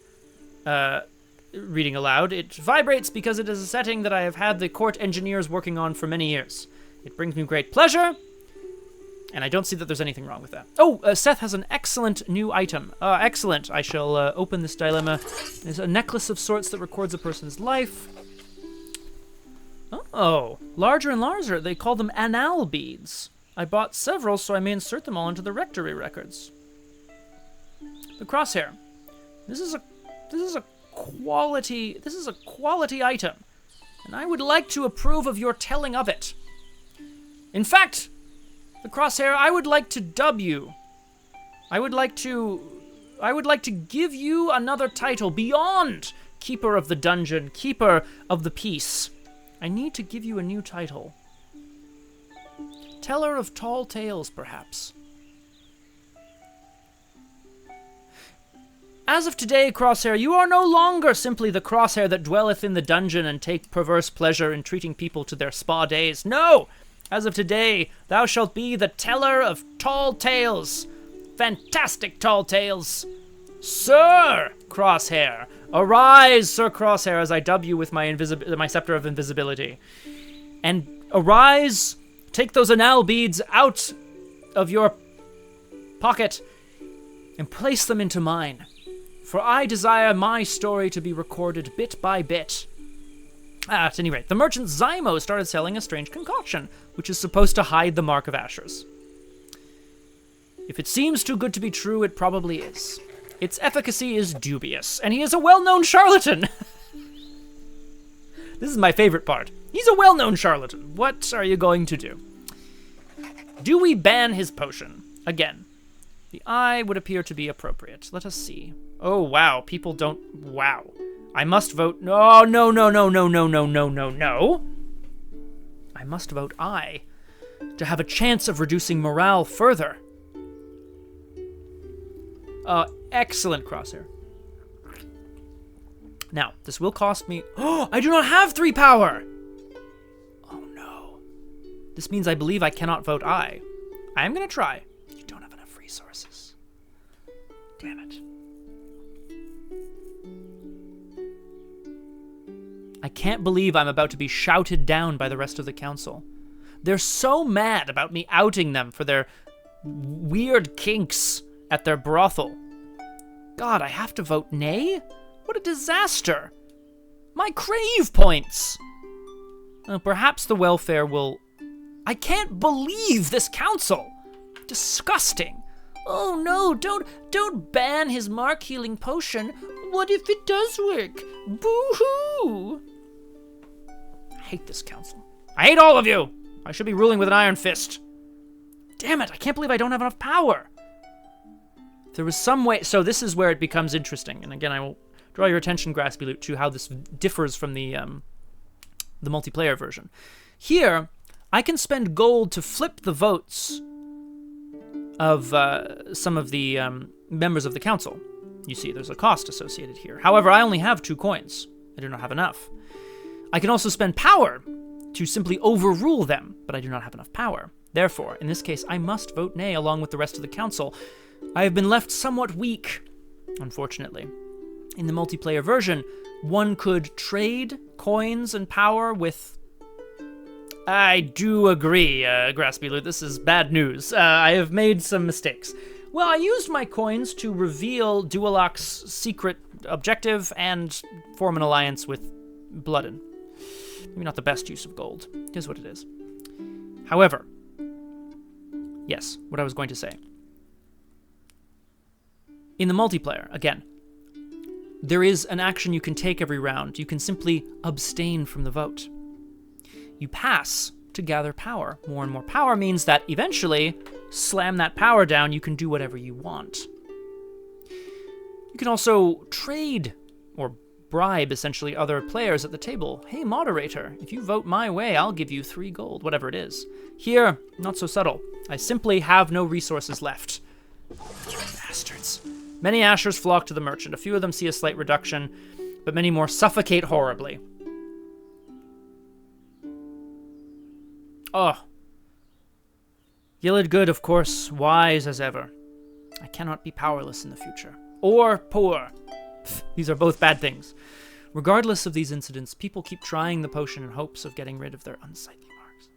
Reading aloud, it vibrates because it is a setting that I have had the court engineers working on for many years. It brings me great pleasure, and I don't see that there's anything wrong with that. Oh, Seth has an excellent new item. Excellent. I shall open this dilemma. There's a necklace of sorts that records a person's life. Oh, larger and larger. They call them anal beads. I bought several, so I may insert them all into the rectory records. The crosshair. This is a quality item, and I would like to approve of your telling of it. In fact, the crosshair, I would like to dub you. I would like to give you another title beyond Keeper of the Dungeon, Keeper of the Peace. I need to give you a new title. Teller of Tall Tales, perhaps. As of today, Crosshair, you are no longer simply the Crosshair that dwelleth in the dungeon and take perverse pleasure in treating people to their spa days. No! As of today, thou shalt be the Teller of Tall Tales. Fantastic tall tales. Sir Crosshair. Arise, Sir Crosshair, as I dub you with my scepter of invisibility. And arise, take those anal beads out of your pocket and place them into mine. For I desire my story to be recorded bit by bit. At any rate, the merchant Zymo started selling a strange concoction, which is supposed to hide the mark of Ashers. If it seems too good to be true, it probably is. Its efficacy is dubious, and he is a well-known charlatan. This is my favorite part. He's a well-known charlatan. What are you going to do? Do we ban his potion? Again, the eye would appear to be appropriate. Let us see. Oh, wow. People don't... Wow. I must vote... No, no, no, no, no, no, no, no, no, no. I must vote aye to have a chance of reducing morale further. Excellent, Crosshair. Now, this will cost me... Oh, I do not have 3 power! Oh, no. This means I believe I cannot vote aye. I am going to try. You don't have enough resources. Damn it. I can't believe I'm about to be shouted down by the rest of the council. They're so mad about me outing them for their weird kinks at their brothel. God, I have to vote nay? What a disaster! My crave points! Perhaps the welfare will... I can't believe this council! Disgusting! Oh no, don't ban his mark healing potion. What if it does work? Boo-hoo! I hate this council. I hate all of you! I should be ruling with an iron fist. Damn it, I can't believe I don't have enough power. If there was some way... So this is where it becomes interesting. And again, I will draw your attention, Graspy Loot, to how this differs from the multiplayer version. Here, I can spend gold to flip the votes of some of the members of the council. You see, there's a cost associated here. However, I only have 2 coins. I do not have enough. I can also spend power to simply overrule them, but I do not have enough power. Therefore, in this case, I must vote nay along with the rest of the council. I have been left somewhat weak, unfortunately. In the multiplayer version, one could trade coins and power with... I do agree, Graspy Loot, this is bad news. I have made some mistakes. Well, I used my coins to reveal Dualok's secret objective and form an alliance with Bloodin. Maybe not the best use of gold. It is what it is. However, yes, what I was going to say. In the multiplayer, again, there is an action you can take every round. You can simply abstain from the vote. You pass to gather power. More and more power means that eventually, slam that power down, you can do whatever you want. You can also trade or bribe, essentially, other players at the table. Hey, moderator, if you vote my way, I'll give you 3 gold, whatever it is. Here, not so subtle. I simply have no resources left. You bastards. Many ashers flock to the merchant. A few of them see a slight reduction, but many more suffocate horribly. Oh. Yillid good, of course, wise as ever. I cannot be powerless in the future. Or poor. Pfft, these are both bad things. Regardless of these incidents, people keep trying the potion in hopes of getting rid of their unsightly marks.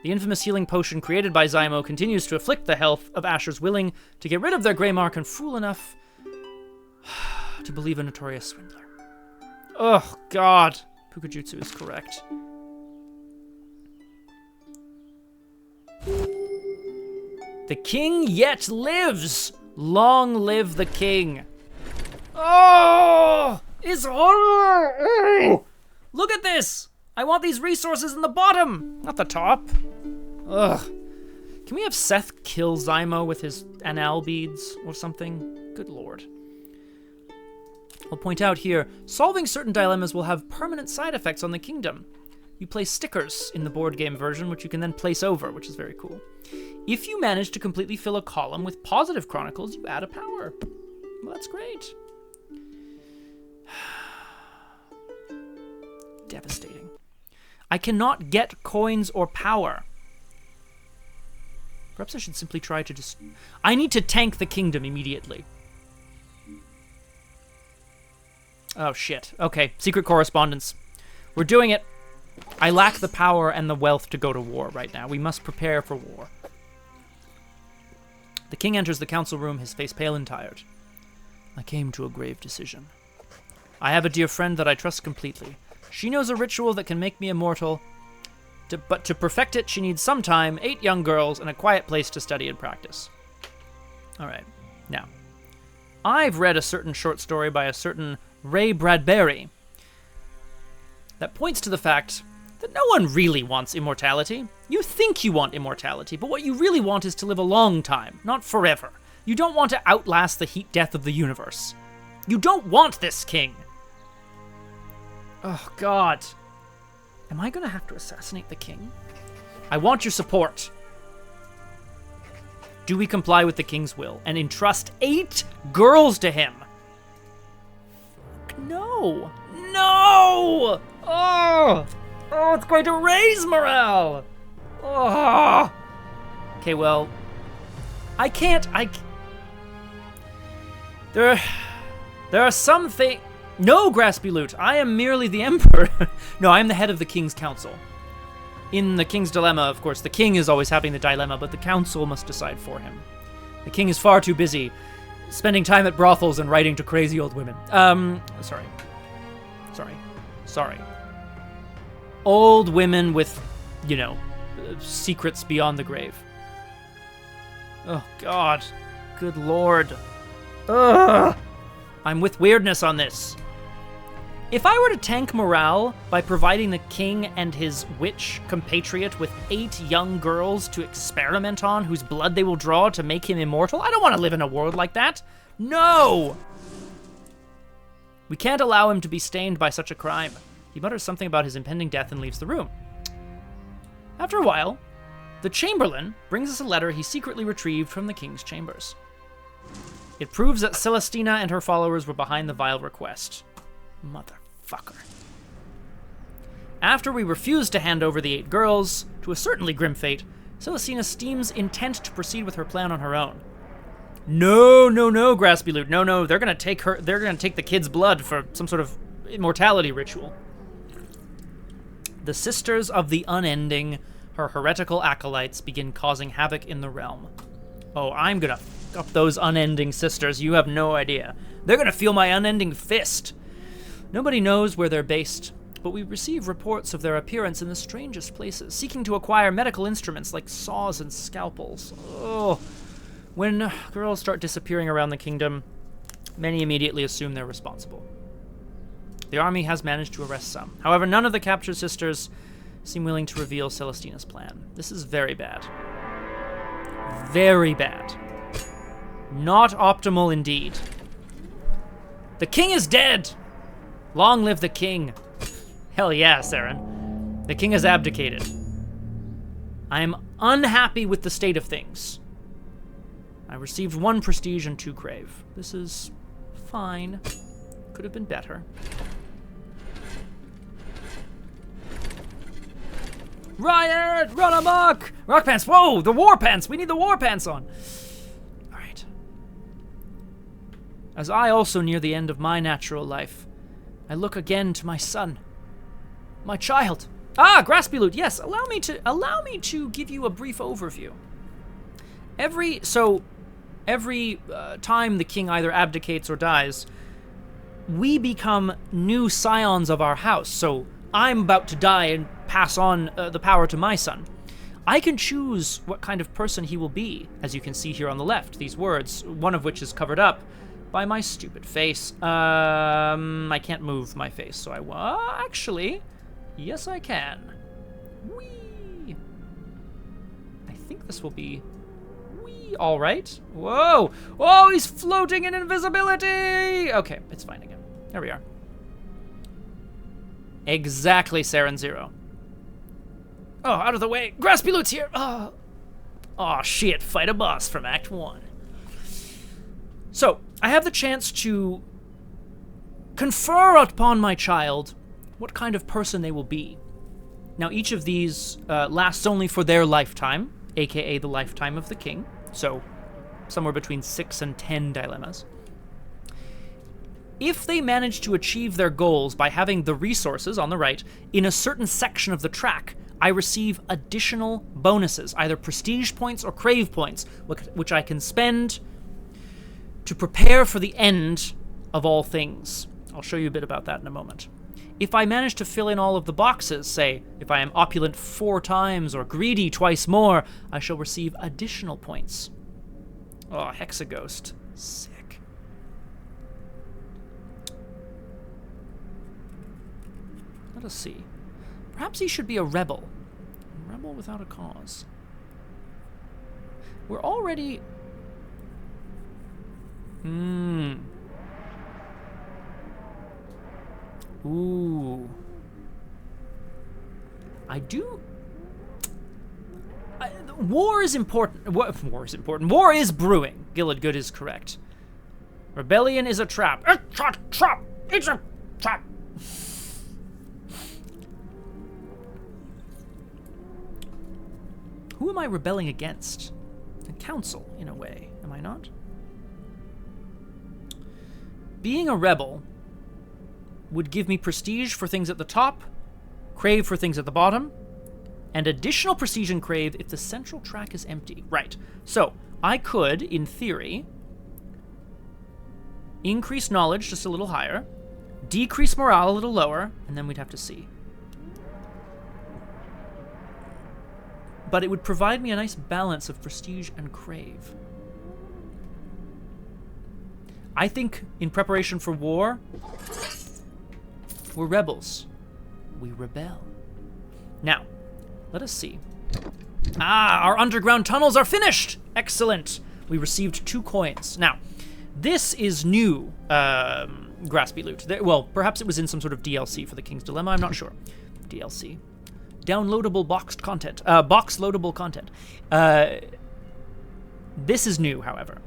The infamous healing potion created by Zymo continues to afflict the health of ashers willing to get rid of their grey mark and fool enough to believe a notorious swindler. Oh, God. Pukajutsu is correct. The king yet lives! Long live the king! Oh! It's horrible! Oh! Look at this! I want these resources in the bottom, not the top. Ugh. Can we have Seth kill Zymo with his anal beads or something? Good lord. I'll point out here, solving certain dilemmas will have permanent side effects on the kingdom. You place stickers in the board game version, which you can then place over, which is very cool. If you manage to completely fill a column with positive chronicles, you add a power. Well, that's great. Devastating. I cannot get coins or power. Perhaps I should simply try to just... I need to tank the kingdom immediately. Oh, shit. Okay, secret correspondence. We're doing it. I lack the power and the wealth to go to war right now. We must prepare for war. The king enters the council room, his face pale and tired. I came to a grave decision. I have a dear friend that I trust completely. She knows a ritual that can make me immortal, but to perfect it, she needs some time, 8 young girls, and a quiet place to study and practice. All right, now, I've read a certain short story by a certain Ray Bradbury. That points to the fact that no one really wants immortality. You think you want immortality, but what you really want is to live a long time, not forever. You don't want to outlast the heat death of the universe. You don't want this, king. Oh, God. Am I going to have to assassinate the king? I want your support. Do we comply with the king's will and entrust 8 girls to him? No. No! Oh! Oh, it's going to raise morale! Oh! Okay, well, There are some things... No, Graspy Loot, I am merely the emperor. No, I am the head of the king's council. In the king's dilemma, of course, the king is always having the dilemma, but the council must decide for him. The king is far too busy spending time at brothels and writing to crazy old women. Sorry. Old women with, you know, secrets beyond the grave. Oh, God. Good Lord. Ugh. I'm with weirdness on this. If I were to tank morale by providing the king and his witch compatriot with 8 young girls to experiment on whose blood they will draw to make him immortal, I don't want to live in a world like that. No! We can't allow him to be stained by such a crime. He mutters something about his impending death and leaves the room. After a while, the Chamberlain brings us a letter he secretly retrieved from the king's chambers. It proves that Celestina and her followers were behind the vile request. Motherfucker. After we refused to hand over the 8 girls, to a certainly grim fate, Celestina seems intent to proceed with her plan on her own. No, Graspy Loot. No, they're gonna take the kid's blood for some sort of immortality ritual. The Sisters of the Unending, her heretical acolytes, begin causing havoc in the realm. Oh, I'm gonna f*** up those unending sisters, you have no idea. They're gonna feel my unending fist. Nobody knows where they're based, but we receive reports of their appearance in the strangest places, seeking to acquire medical instruments like saws and scalpels. Oh. When girls start disappearing around the kingdom, many immediately assume they're responsible. The army has managed to arrest some. However, none of the captured sisters seem willing to reveal Celestina's plan. This is very bad. Very bad. Not optimal indeed. The king is dead! Long live the king. Hell yeah, Saren. The king has abdicated. I am unhappy with the state of things. I received 1 prestige and 2 crave. This is fine. Could have been better. Riot! Run amok! Rock pants! Whoa! The war pants! We need the war pants on! Alright. As I also near the end of my natural life, I look again to my son. My child. Ah, Graspy Loot, yes, allow me to give you a brief overview. Every time the king either abdicates or dies, we become new scions of our house. So I'm about to die and pass on the power to my son. I can choose what kind of person he will be, as you can see here on the left. These words, one of which is covered up by my stupid face. I can't move my face, so actually, yes I can. Whee! I think this will be... Whee! All right. Whoa! Whoa, he's floating in invisibility! Okay, it's fine again. There we are. Exactly, Saren Zero. Oh, out of the way. Graspy Loot's here! Oh, shit, fight a boss from Act 1. So, I have the chance to confer upon my child what kind of person they will be. Now, each of these lasts only for their lifetime, aka the lifetime of the king, so somewhere between 6 and 10 dilemmas. If they manage to achieve their goals by having the resources, on the right, in a certain section of the track, I receive additional bonuses, either prestige points or crave points, which I can spend to prepare for the end of all things. I'll show you a bit about that in a moment. If I manage to fill in all of the boxes, say, if I am opulent 4 times or greedy twice more, I shall receive additional points. Oh, Hexaghost. Sick. Let us see. Perhaps he should be a rebel. A rebel without a cause. We're already... Ooh. I do... war is important. War is important. War is brewing. Gilladgood is correct. Rebellion is a trap. It's a trap! It's a trap! Who am I rebelling against? A council, in a way, am I not? Being a rebel would give me prestige for things at the top, crave for things at the bottom, and additional prestige and crave if the central track is empty. Right. So, I could, in theory, increase knowledge just a little higher, decrease morale a little lower, and then we'd have to see. But it would provide me a nice balance of prestige and crave. I think in preparation for war, we're rebels. We rebel. Now, let us see. Our underground tunnels are finished! Excellent! We received 2 coins. Now, this is new Graspy loot. Well, perhaps it was in some sort of DLC for the King's Dilemma, I'm not sure. DLC. Downloadable boxed content. Box loadable content. This is new, however.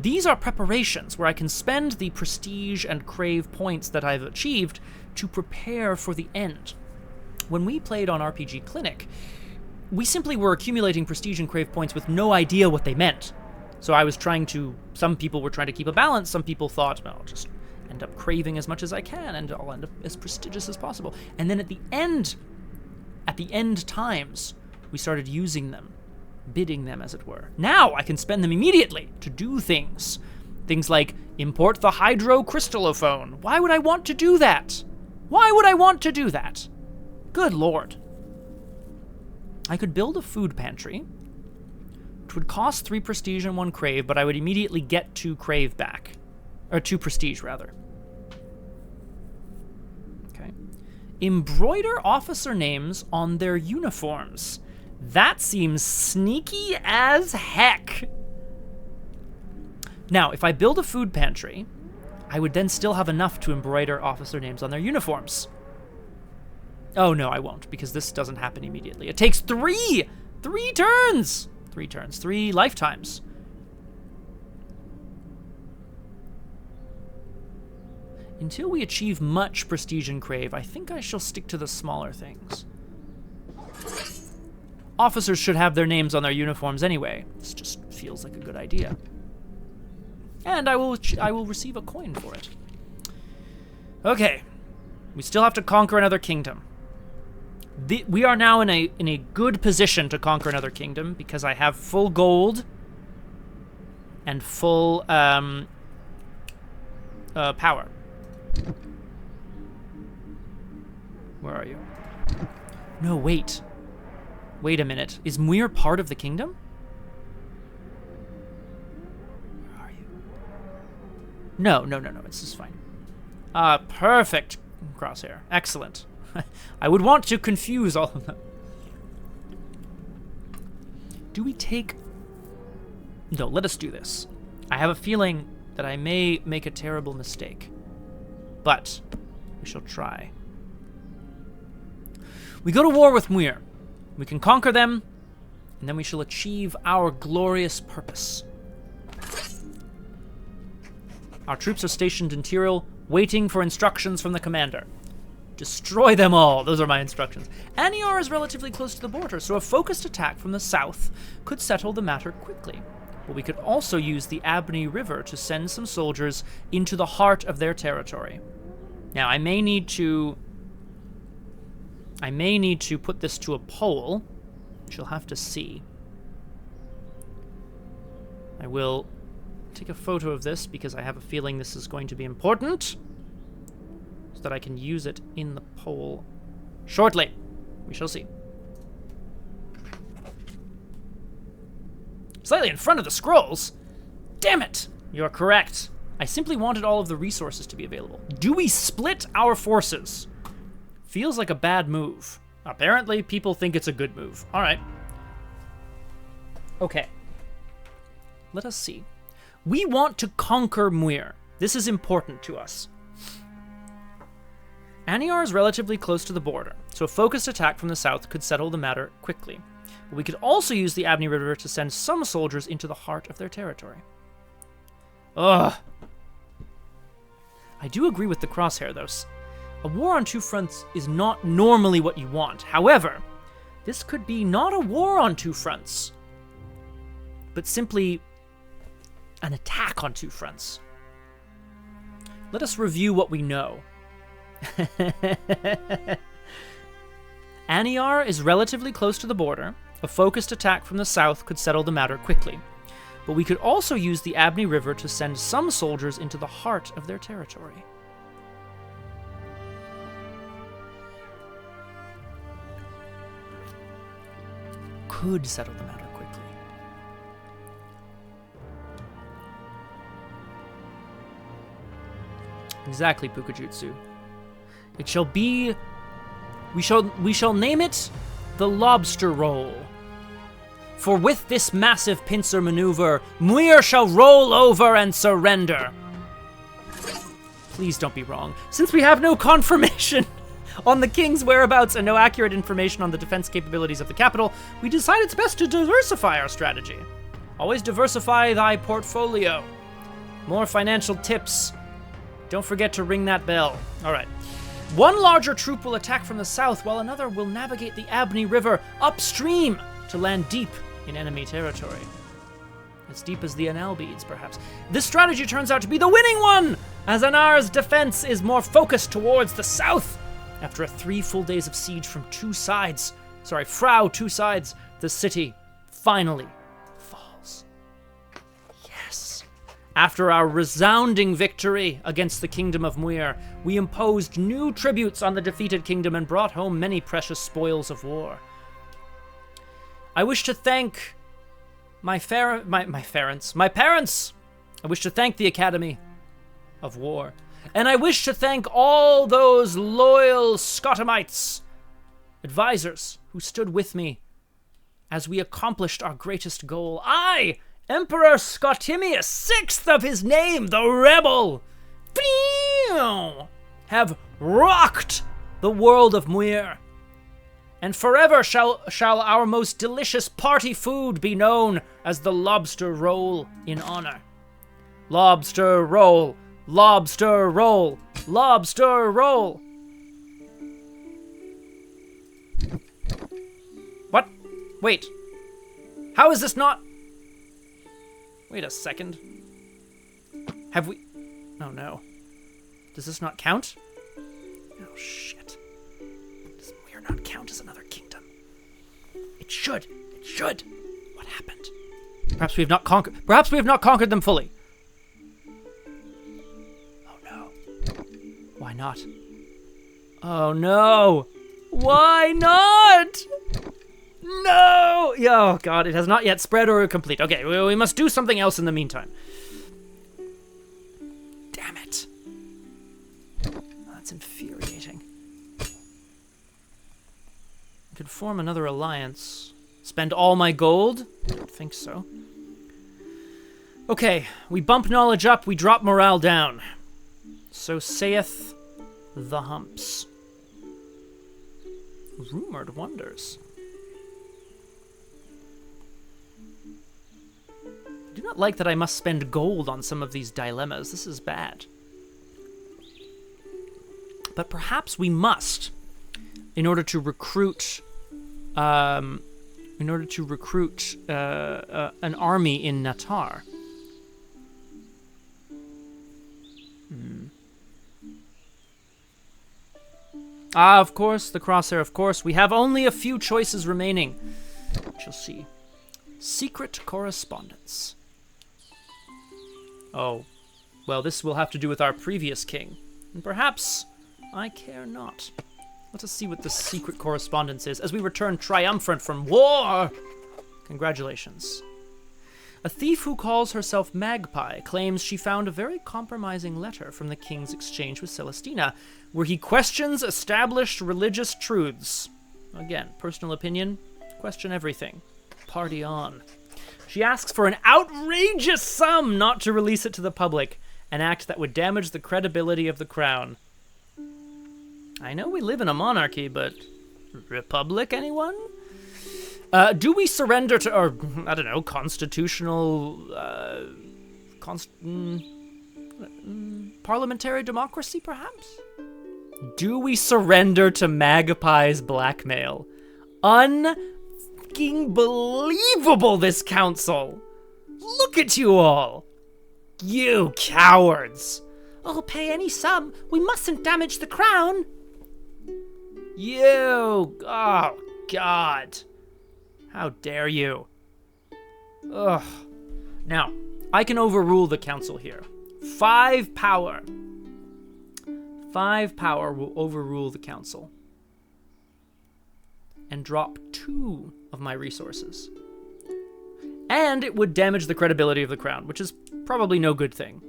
These are preparations where I can spend the prestige and crave points that I've achieved to prepare for the end. When we played on RPG Clinic, we simply were accumulating prestige and crave points with no idea what they meant. So I was trying to, some people were trying to keep a balance, some people thought, well, I'll just end up craving as much as I can and I'll end up as prestigious as possible. And then at the end times, we started using them, bidding them as it were. Now I can spend them immediately to do things. Things like import the hydrocrystallophone. Why would I want to do that? Why would I want to do that? Good lord. I could build a food pantry, which would cost 3 prestige and 1 crave, but I would immediately get 2 crave back. Or 2 prestige, rather. Okay. Embroider officer names on their uniforms. That seems sneaky as heck. Now, if I build a food pantry, I would then still have enough to embroider officer names on their uniforms. Oh, no, I won't, because this doesn't happen immediately. It takes 3 turns! 3 turns. 3 lifetimes. Until we achieve much prestige and crave, I think I shall stick to the smaller things. Officers should have their names on their uniforms anyway. This just feels like a good idea. And I will receive a coin for it. Okay. We still have to conquer another kingdom. We are now in a good position to conquer another kingdom because I have full gold and full power. Where are you? No, wait. Wait a minute. Is Mhuir part of the kingdom? Where are you? No. It's just fine. Perfect, Crosshair. Excellent. I would want to confuse all of them. Do we take... No, let us do this. I have a feeling that I may make a terrible mistake. But we shall try. We go to war with Mhuir. We can conquer them, and then we shall achieve our glorious purpose. Our troops are stationed in Tyrol, waiting for instructions from the commander. Destroy them all. Those are my instructions. Aniar is relatively close to the border, so a focused attack from the south could settle the matter quickly. But we could also use the Abney River to send some soldiers into the heart of their territory. Now, I may need to put this to a poll, which you'll have to see. I will take a photo of this because I have a feeling this is going to be important, so that I can use it in the poll shortly. We shall see. Slightly in front of the scrolls? Damn it! You're correct. I simply wanted all of the resources to be available. Do we split our forces? Feels like a bad move. Apparently, people think it's a good move. All right. Okay. Let us see. We want to conquer Mhuir. This is important to us. Aniar is relatively close to the border, so a focused attack from the south could settle the matter quickly. But we could also use the Abney River to send some soldiers into the heart of their territory. Ugh. I do agree with the crosshair, though. A war on two fronts is not normally what you want. However, this could be not a war on two fronts, but simply an attack on two fronts. Let us review what we know. Aniar is relatively close to the border. A focused attack from the south could settle the matter quickly. But we could also use the Abney River to send some soldiers into the heart of their territory. Could settle the matter quickly. Exactly, Pukajutsu. It shall be... We shall name it the Lobster Roll. For with this massive pincer maneuver, Mhuir shall roll over and surrender. Please don't be wrong. Since we have no confirmation on the king's whereabouts and no accurate information on the defense capabilities of the capital, we decide it's best to diversify our strategy. Always diversify thy portfolio. More financial tips. Don't forget to ring that bell. All right. One larger troop will attack from the south, while another will navigate the Abney River upstream to land deep in enemy territory. As deep as the Anal beads, perhaps. This strategy turns out to be the winning one, as Anar's defense is more focused towards the south. After 3 full days of siege from two sides, the city finally falls. Yes. After our resounding victory against the kingdom of Mhuir, we imposed new tributes on the defeated kingdom and brought home many precious spoils of war. I wish to thank my parents. I wish to thank the Academy of War. And I wish to thank all those loyal Scottimites, advisors who stood with me as we accomplished our greatest goal. I, Emperor Scottimius, 6th of his name, the Rebel, have rocked the world of Mhuir. And forever shall our most delicious party food be known as the lobster roll in honor. Lobster roll, lobster roll, lobster roll. What? Wait. How is this not... Wait a second. Have we... Oh no. Does this not count? Oh shit. Does Mhuir not count as another kingdom? It should. It should. What happened? Perhaps we have not conquered them fully. Oh no. Why not? Oh no. Why not? No! Oh god, it has not yet spread or complete. Okay, we must do something else in the meantime. Damn it. That's infuriating. I could form another alliance. Spend all my gold? I don't think so. Okay, we bump knowledge up, we drop morale down. So saith the humps. Rumored wonders. I do not like that I must spend gold on some of these dilemmas. This is bad. But perhaps we must, in order to recruit, an army in Natar. Ah, of course, the crosshair, of course. We have only a few choices remaining. We shall see. Secret correspondence. Oh, well, this will have to do with our previous king. And perhaps I care not. Let us see what the secret correspondence is as we return triumphant from war. Congratulations. A thief who calls herself Magpie claims she found a very compromising letter from the king's exchange with Celestina, where he questions established religious truths. Again, personal opinion, question everything. Party on. She asks for an outrageous sum not to release it to the public, an act that would damage the credibility of the crown. I know we live in a monarchy, but republic, anyone? Do we surrender to, or, I don't know, constitutional, parliamentary democracy, perhaps? Do we surrender to Magpie's blackmail? Unfucking believable, this council! Look at you all! You cowards! I'll pay any sum. We mustn't damage the crown. You! Oh, God. How dare you? Ugh. Now, I can overrule the council here. 5 power. 5 power will overrule the council. And drop 2 of my resources. And it would damage the credibility of the crown, which is probably no good thing.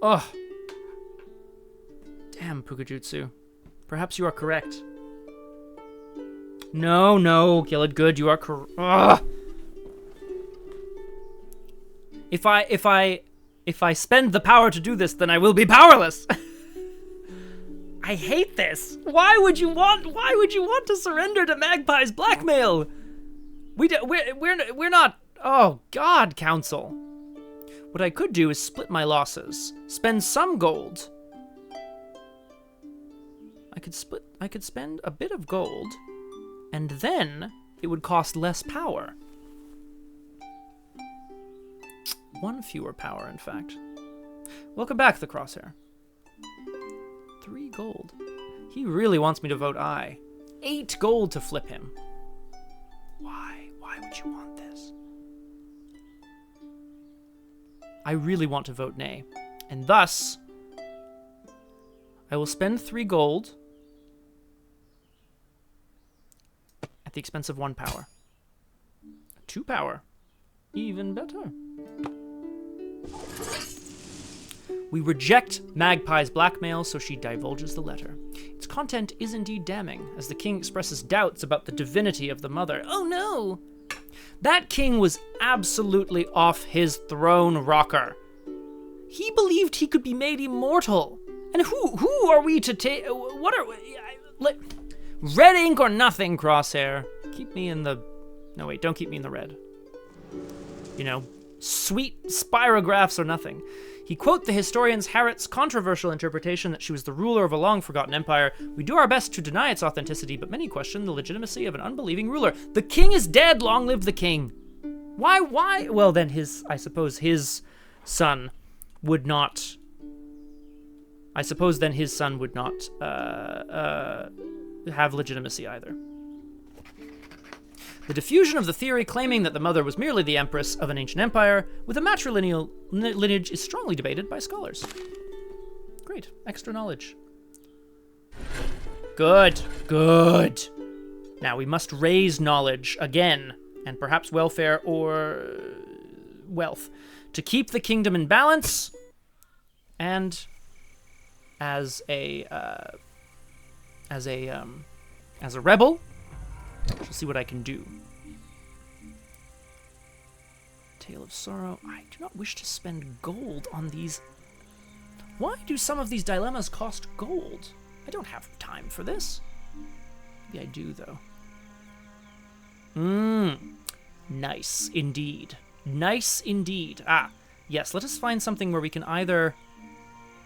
Ugh. Damn, Pukajutsu. Perhaps you are correct. No, Gilad, you are correct. If I spend the power to do this, then I will be powerless. I hate this. Why would you want to surrender to Magpie's blackmail? We're not. Oh God, Council. What I could do is split my losses, spend some gold. I could spend a bit of gold, and then it would cost less power. 1 fewer power, in fact. Welcome back, the Crosshair. 3 gold. He really wants me to vote aye. 8 gold to flip him. Why? Why would you want this? I really want to vote nay. And thus, I will spend 3 gold at the expense of 1 power. 2 power. Even better. We reject Magpie's blackmail, so she divulges the letter. Its content is indeed damning, as the king expresses doubts about the divinity of the mother. Oh no! That king was absolutely off his throne rocker. He believed he could be made immortal. And who are we to take? What are we? Red ink or nothing, Crosshair. Keep me in the... No, wait, don't keep me in the red. You know, sweet spirographs or nothing. He quote the historians Harriot's controversial interpretation that she was the ruler of a long-forgotten empire. We do our best to deny its authenticity, but many question the legitimacy of an unbelieving ruler. The king is dead, long live the king. Why? Well, then I suppose his son would not... have legitimacy either. The diffusion of the theory claiming that the mother was merely the empress of an ancient empire with a matrilineal lineage is strongly debated by scholars. Great, extra knowledge. Good. Now we must raise knowledge again, and perhaps welfare or wealth, to keep the kingdom in balance, and as a rebel, I'll see what I can do. Tale of Sorrow. I do not wish to spend gold on these. Why do some of these dilemmas cost gold? I don't have time for this. Maybe I do, though. Nice indeed. Nice indeed. Ah, yes, let us find something where we can either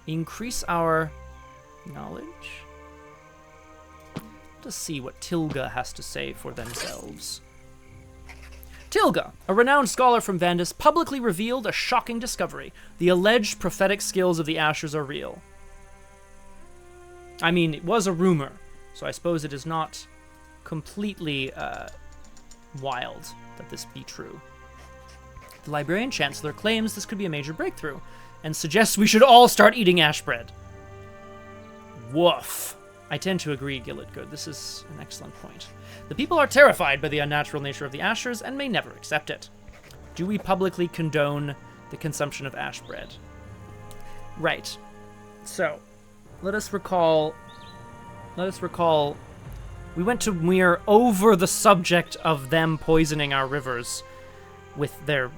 increase our knowledge. Let us see what Tilga has to say for themselves. Tilga, a renowned scholar from Vandus, publicly revealed a shocking discovery. The alleged prophetic skills of the Ashers are real. I mean, it was a rumor, so I suppose it is not completely wild that this be true. The Librarian Chancellor claims this could be a major breakthrough, and suggests we should all start eating ash bread. Woof. I tend to agree, Gilletgood. This is an excellent point. The people are terrified by the unnatural nature of the ashers and may never accept it. Do we publicly condone the consumption of ash bread? Right. So, let us recall... We went to Mhuir over the subject of them poisoning our rivers with their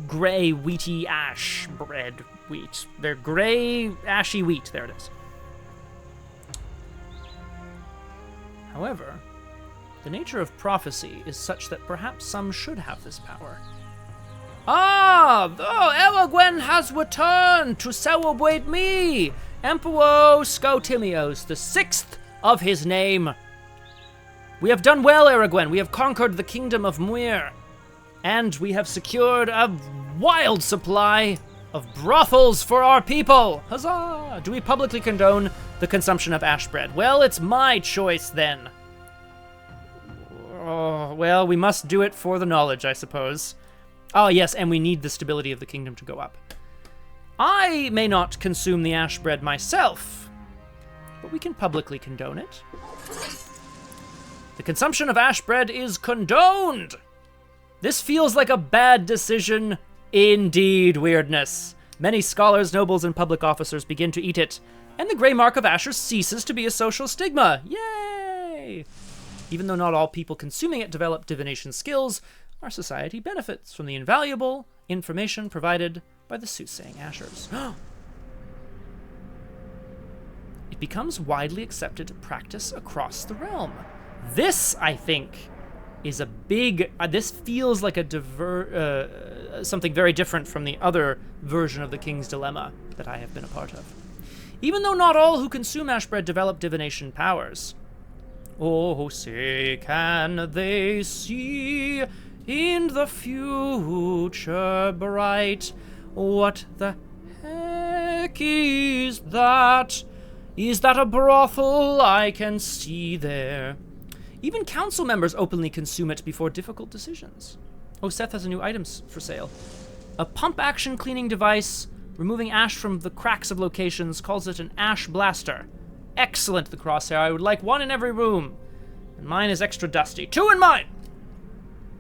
gray, wheaty ash bread wheat. Their gray, ashy wheat. There it is. However, the nature of prophecy is such that perhaps some should have this power. Erogwen has returned to celebrate me, Emperor Scottimius, the 6th of his name. We have done well, Erogwen. We have conquered the kingdom of Mhuir, and we have secured a wild supply of brothels for our people. Huzzah! Do we publicly condone the consumption of ash bread? Well, it's my choice then. Oh, well, we must do it for the knowledge, I suppose. Oh, yes, and we need the stability of the kingdom to go up. I may not consume the ash bread myself, but we can publicly condone it. The consumption of ash bread is condoned! This feels like a bad decision. Indeed, weirdness. Many scholars, nobles, and public officers begin to eat it, and the grey mark of Asher ceases to be a social stigma. Yay! Even though not all people consuming it develop divination skills, our society benefits from the invaluable information provided by the soothsaying Ashers. It becomes widely accepted practice across the realm. This, I think, is a big... this feels like a something very different from the other version of the King's Dilemma that I have been a part of. Even though not all who consume ash bread develop divination powers. Oh, say can they see in the future bright? What the heck is that? Is that a brothel I can see there? Even council members openly consume it before difficult decisions. Oh, Seth has a new item for sale. A pump-action cleaning device, removing ash from the cracks of locations, calls it an ash blaster. Excellent, the crosshair. I would like one in every room. And mine is extra dusty. 2 in mine!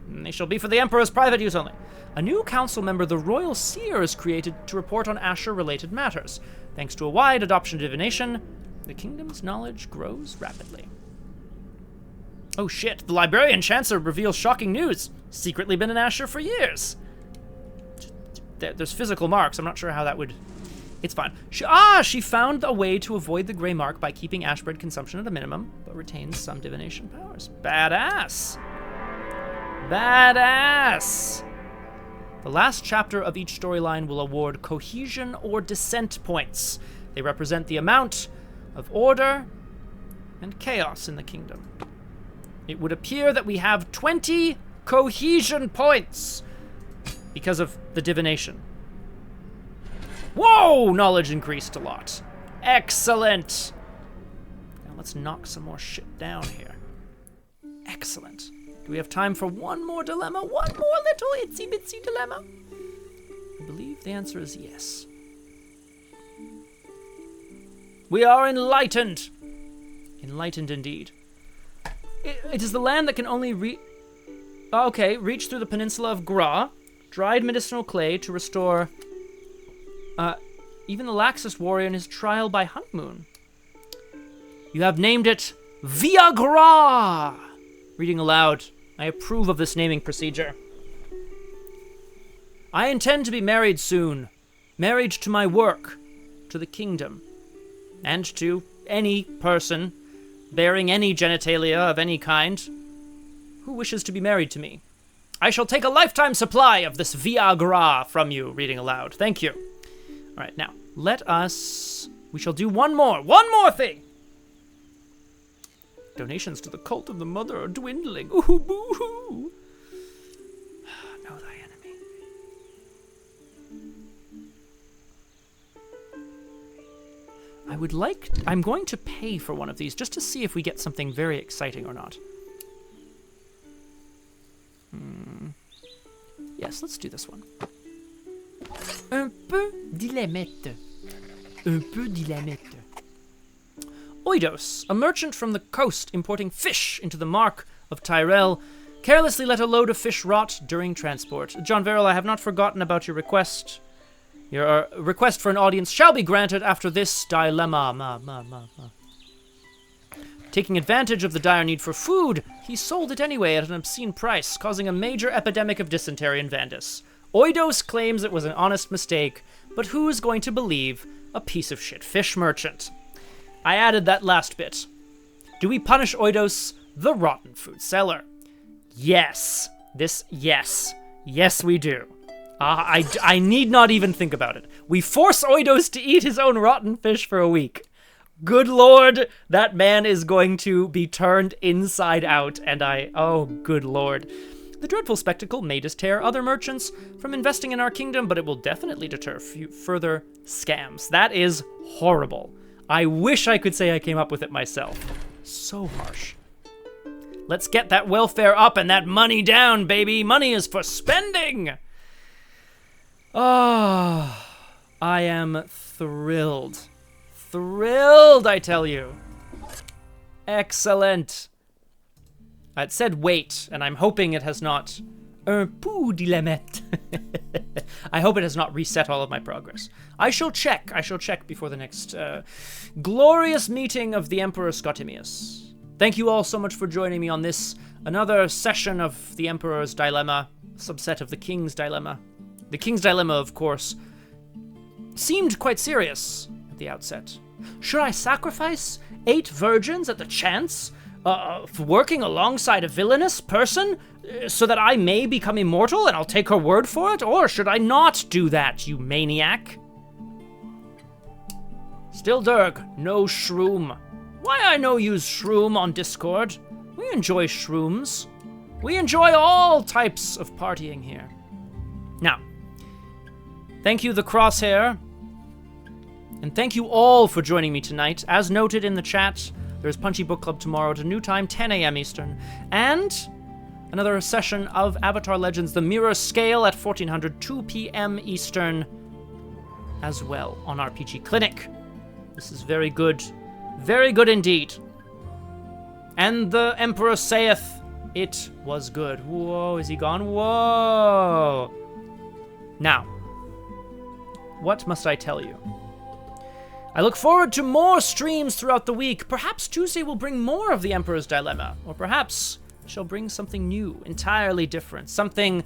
And they shall be for the Emperor's private use only. A new council member, the Royal Seer, is created to report on Asher-related matters. Thanks to a wide adoption of divination, the kingdom's knowledge grows rapidly. Oh shit, the Librarian Chancellor reveals shocking news. Secretly been an Asher for years. There's physical marks, I'm not sure how that would... It's fine. She found a way to avoid the gray mark by keeping ash bread consumption at a minimum, but retains some divination powers. Badass! Badass! The last chapter of each storyline will award cohesion or dissent points. They represent the amount of order and chaos in the kingdom. It would appear that we have 20 cohesion points because of the divination. Whoa! Knowledge increased a lot. Excellent! Now let's knock some more shit down here. Excellent. Do we have time for one more dilemma? One more little itsy-bitsy dilemma? I believe the answer is yes. We are enlightened! Enlightened indeed. It is the land that can only reach through the peninsula of Gra, dried medicinal clay to restore even the laxest warrior in his trial by Hunt Moon. You have named it Viagra! Reading aloud, I approve of this naming procedure. I intend to be married soon. Married to my work, to the kingdom, and to any person bearing any genitalia of any kind who wishes to be married to me. I shall take a lifetime supply of this Viagra from you, reading aloud. Thank you. All right, now, we shall do one more thing. Donations to the cult of the mother are dwindling. Ooh, boo-hoo. Know thy enemy. I'm going to pay for one of these just to see if we get something very exciting or not. Yes, let's do this one. Un peu dilamette. Un peu dilamette. Oidos, a merchant from the coast importing fish into the Mark of Tyrell, carelessly let a load of fish rot during transport. John Verrill, I have not forgotten about your request. Your request for an audience shall be granted after this dilemma. Taking advantage of the dire need for food, he sold it anyway at an obscene price, causing a major epidemic of dysentery in Vandus. Oidos claims it was an honest mistake, but who's going to believe a piece of shit fish merchant? I added that last bit. Do we punish Oidos, the rotten food seller? Yes. Yes, we do. I need not even think about it. We force Oidos to eat his own rotten fish for a week. Good lord, that man is going to be turned inside out, and oh, good lord. The dreadful spectacle may deter other merchants from investing in our kingdom, but it will definitely deter further scams. That is horrible. I wish I could say I came up with it myself. So harsh. Let's get that welfare up and that money down, baby. Money is for spending. Oh, I am thrilled. Thrilled, I tell you. Excellent. It said wait, and I'm hoping it has not... I hope it has not reset all of my progress. I shall check before the next glorious meeting of the Emperor Scottimius. Thank you all so much for joining me on this, another session of the Emperor's Dilemma, subset of the King's Dilemma. The King's Dilemma, of course, seemed quite serious at the outset. Should I sacrifice 8 virgins at the chance of working alongside a villainous person so that I may become immortal and I'll take her word for it? Or should I not do that, you maniac? Still Durg, no shroom. Why I no use shroom on Discord? We enjoy shrooms. We enjoy all types of partying here. Now, thank you, the Crosshair. And thank you all for joining me tonight. As noted in the chat, there's Punchy Book Club tomorrow at a new time, 10 a.m. Eastern. And another session of Avatar Legends, the Mirror Scale at 1400, 2 p.m. Eastern as well on RPG Clinic. This is very good indeed. And the Emperor saith, it was good. Whoa, is he gone? Whoa. Now, what must I tell you? I look forward to more streams throughout the week. Perhaps Tuesday will bring more of the Emperor's Dilemma, or perhaps she'll bring something new, entirely different, something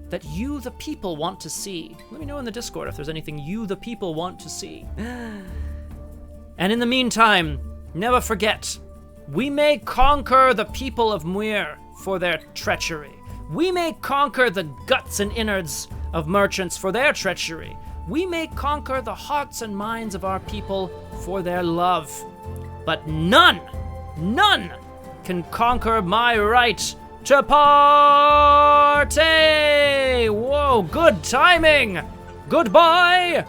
that you, the people, want to see. Let me know in the Discord if there's anything you, the people, want to see. And in the meantime, never forget, we may conquer the people of Mhuir for their treachery. We may conquer the guts and innards of merchants for their treachery. We may conquer the hearts and minds of our people for their love. But none can conquer my right to party! Whoa, good timing! Goodbye!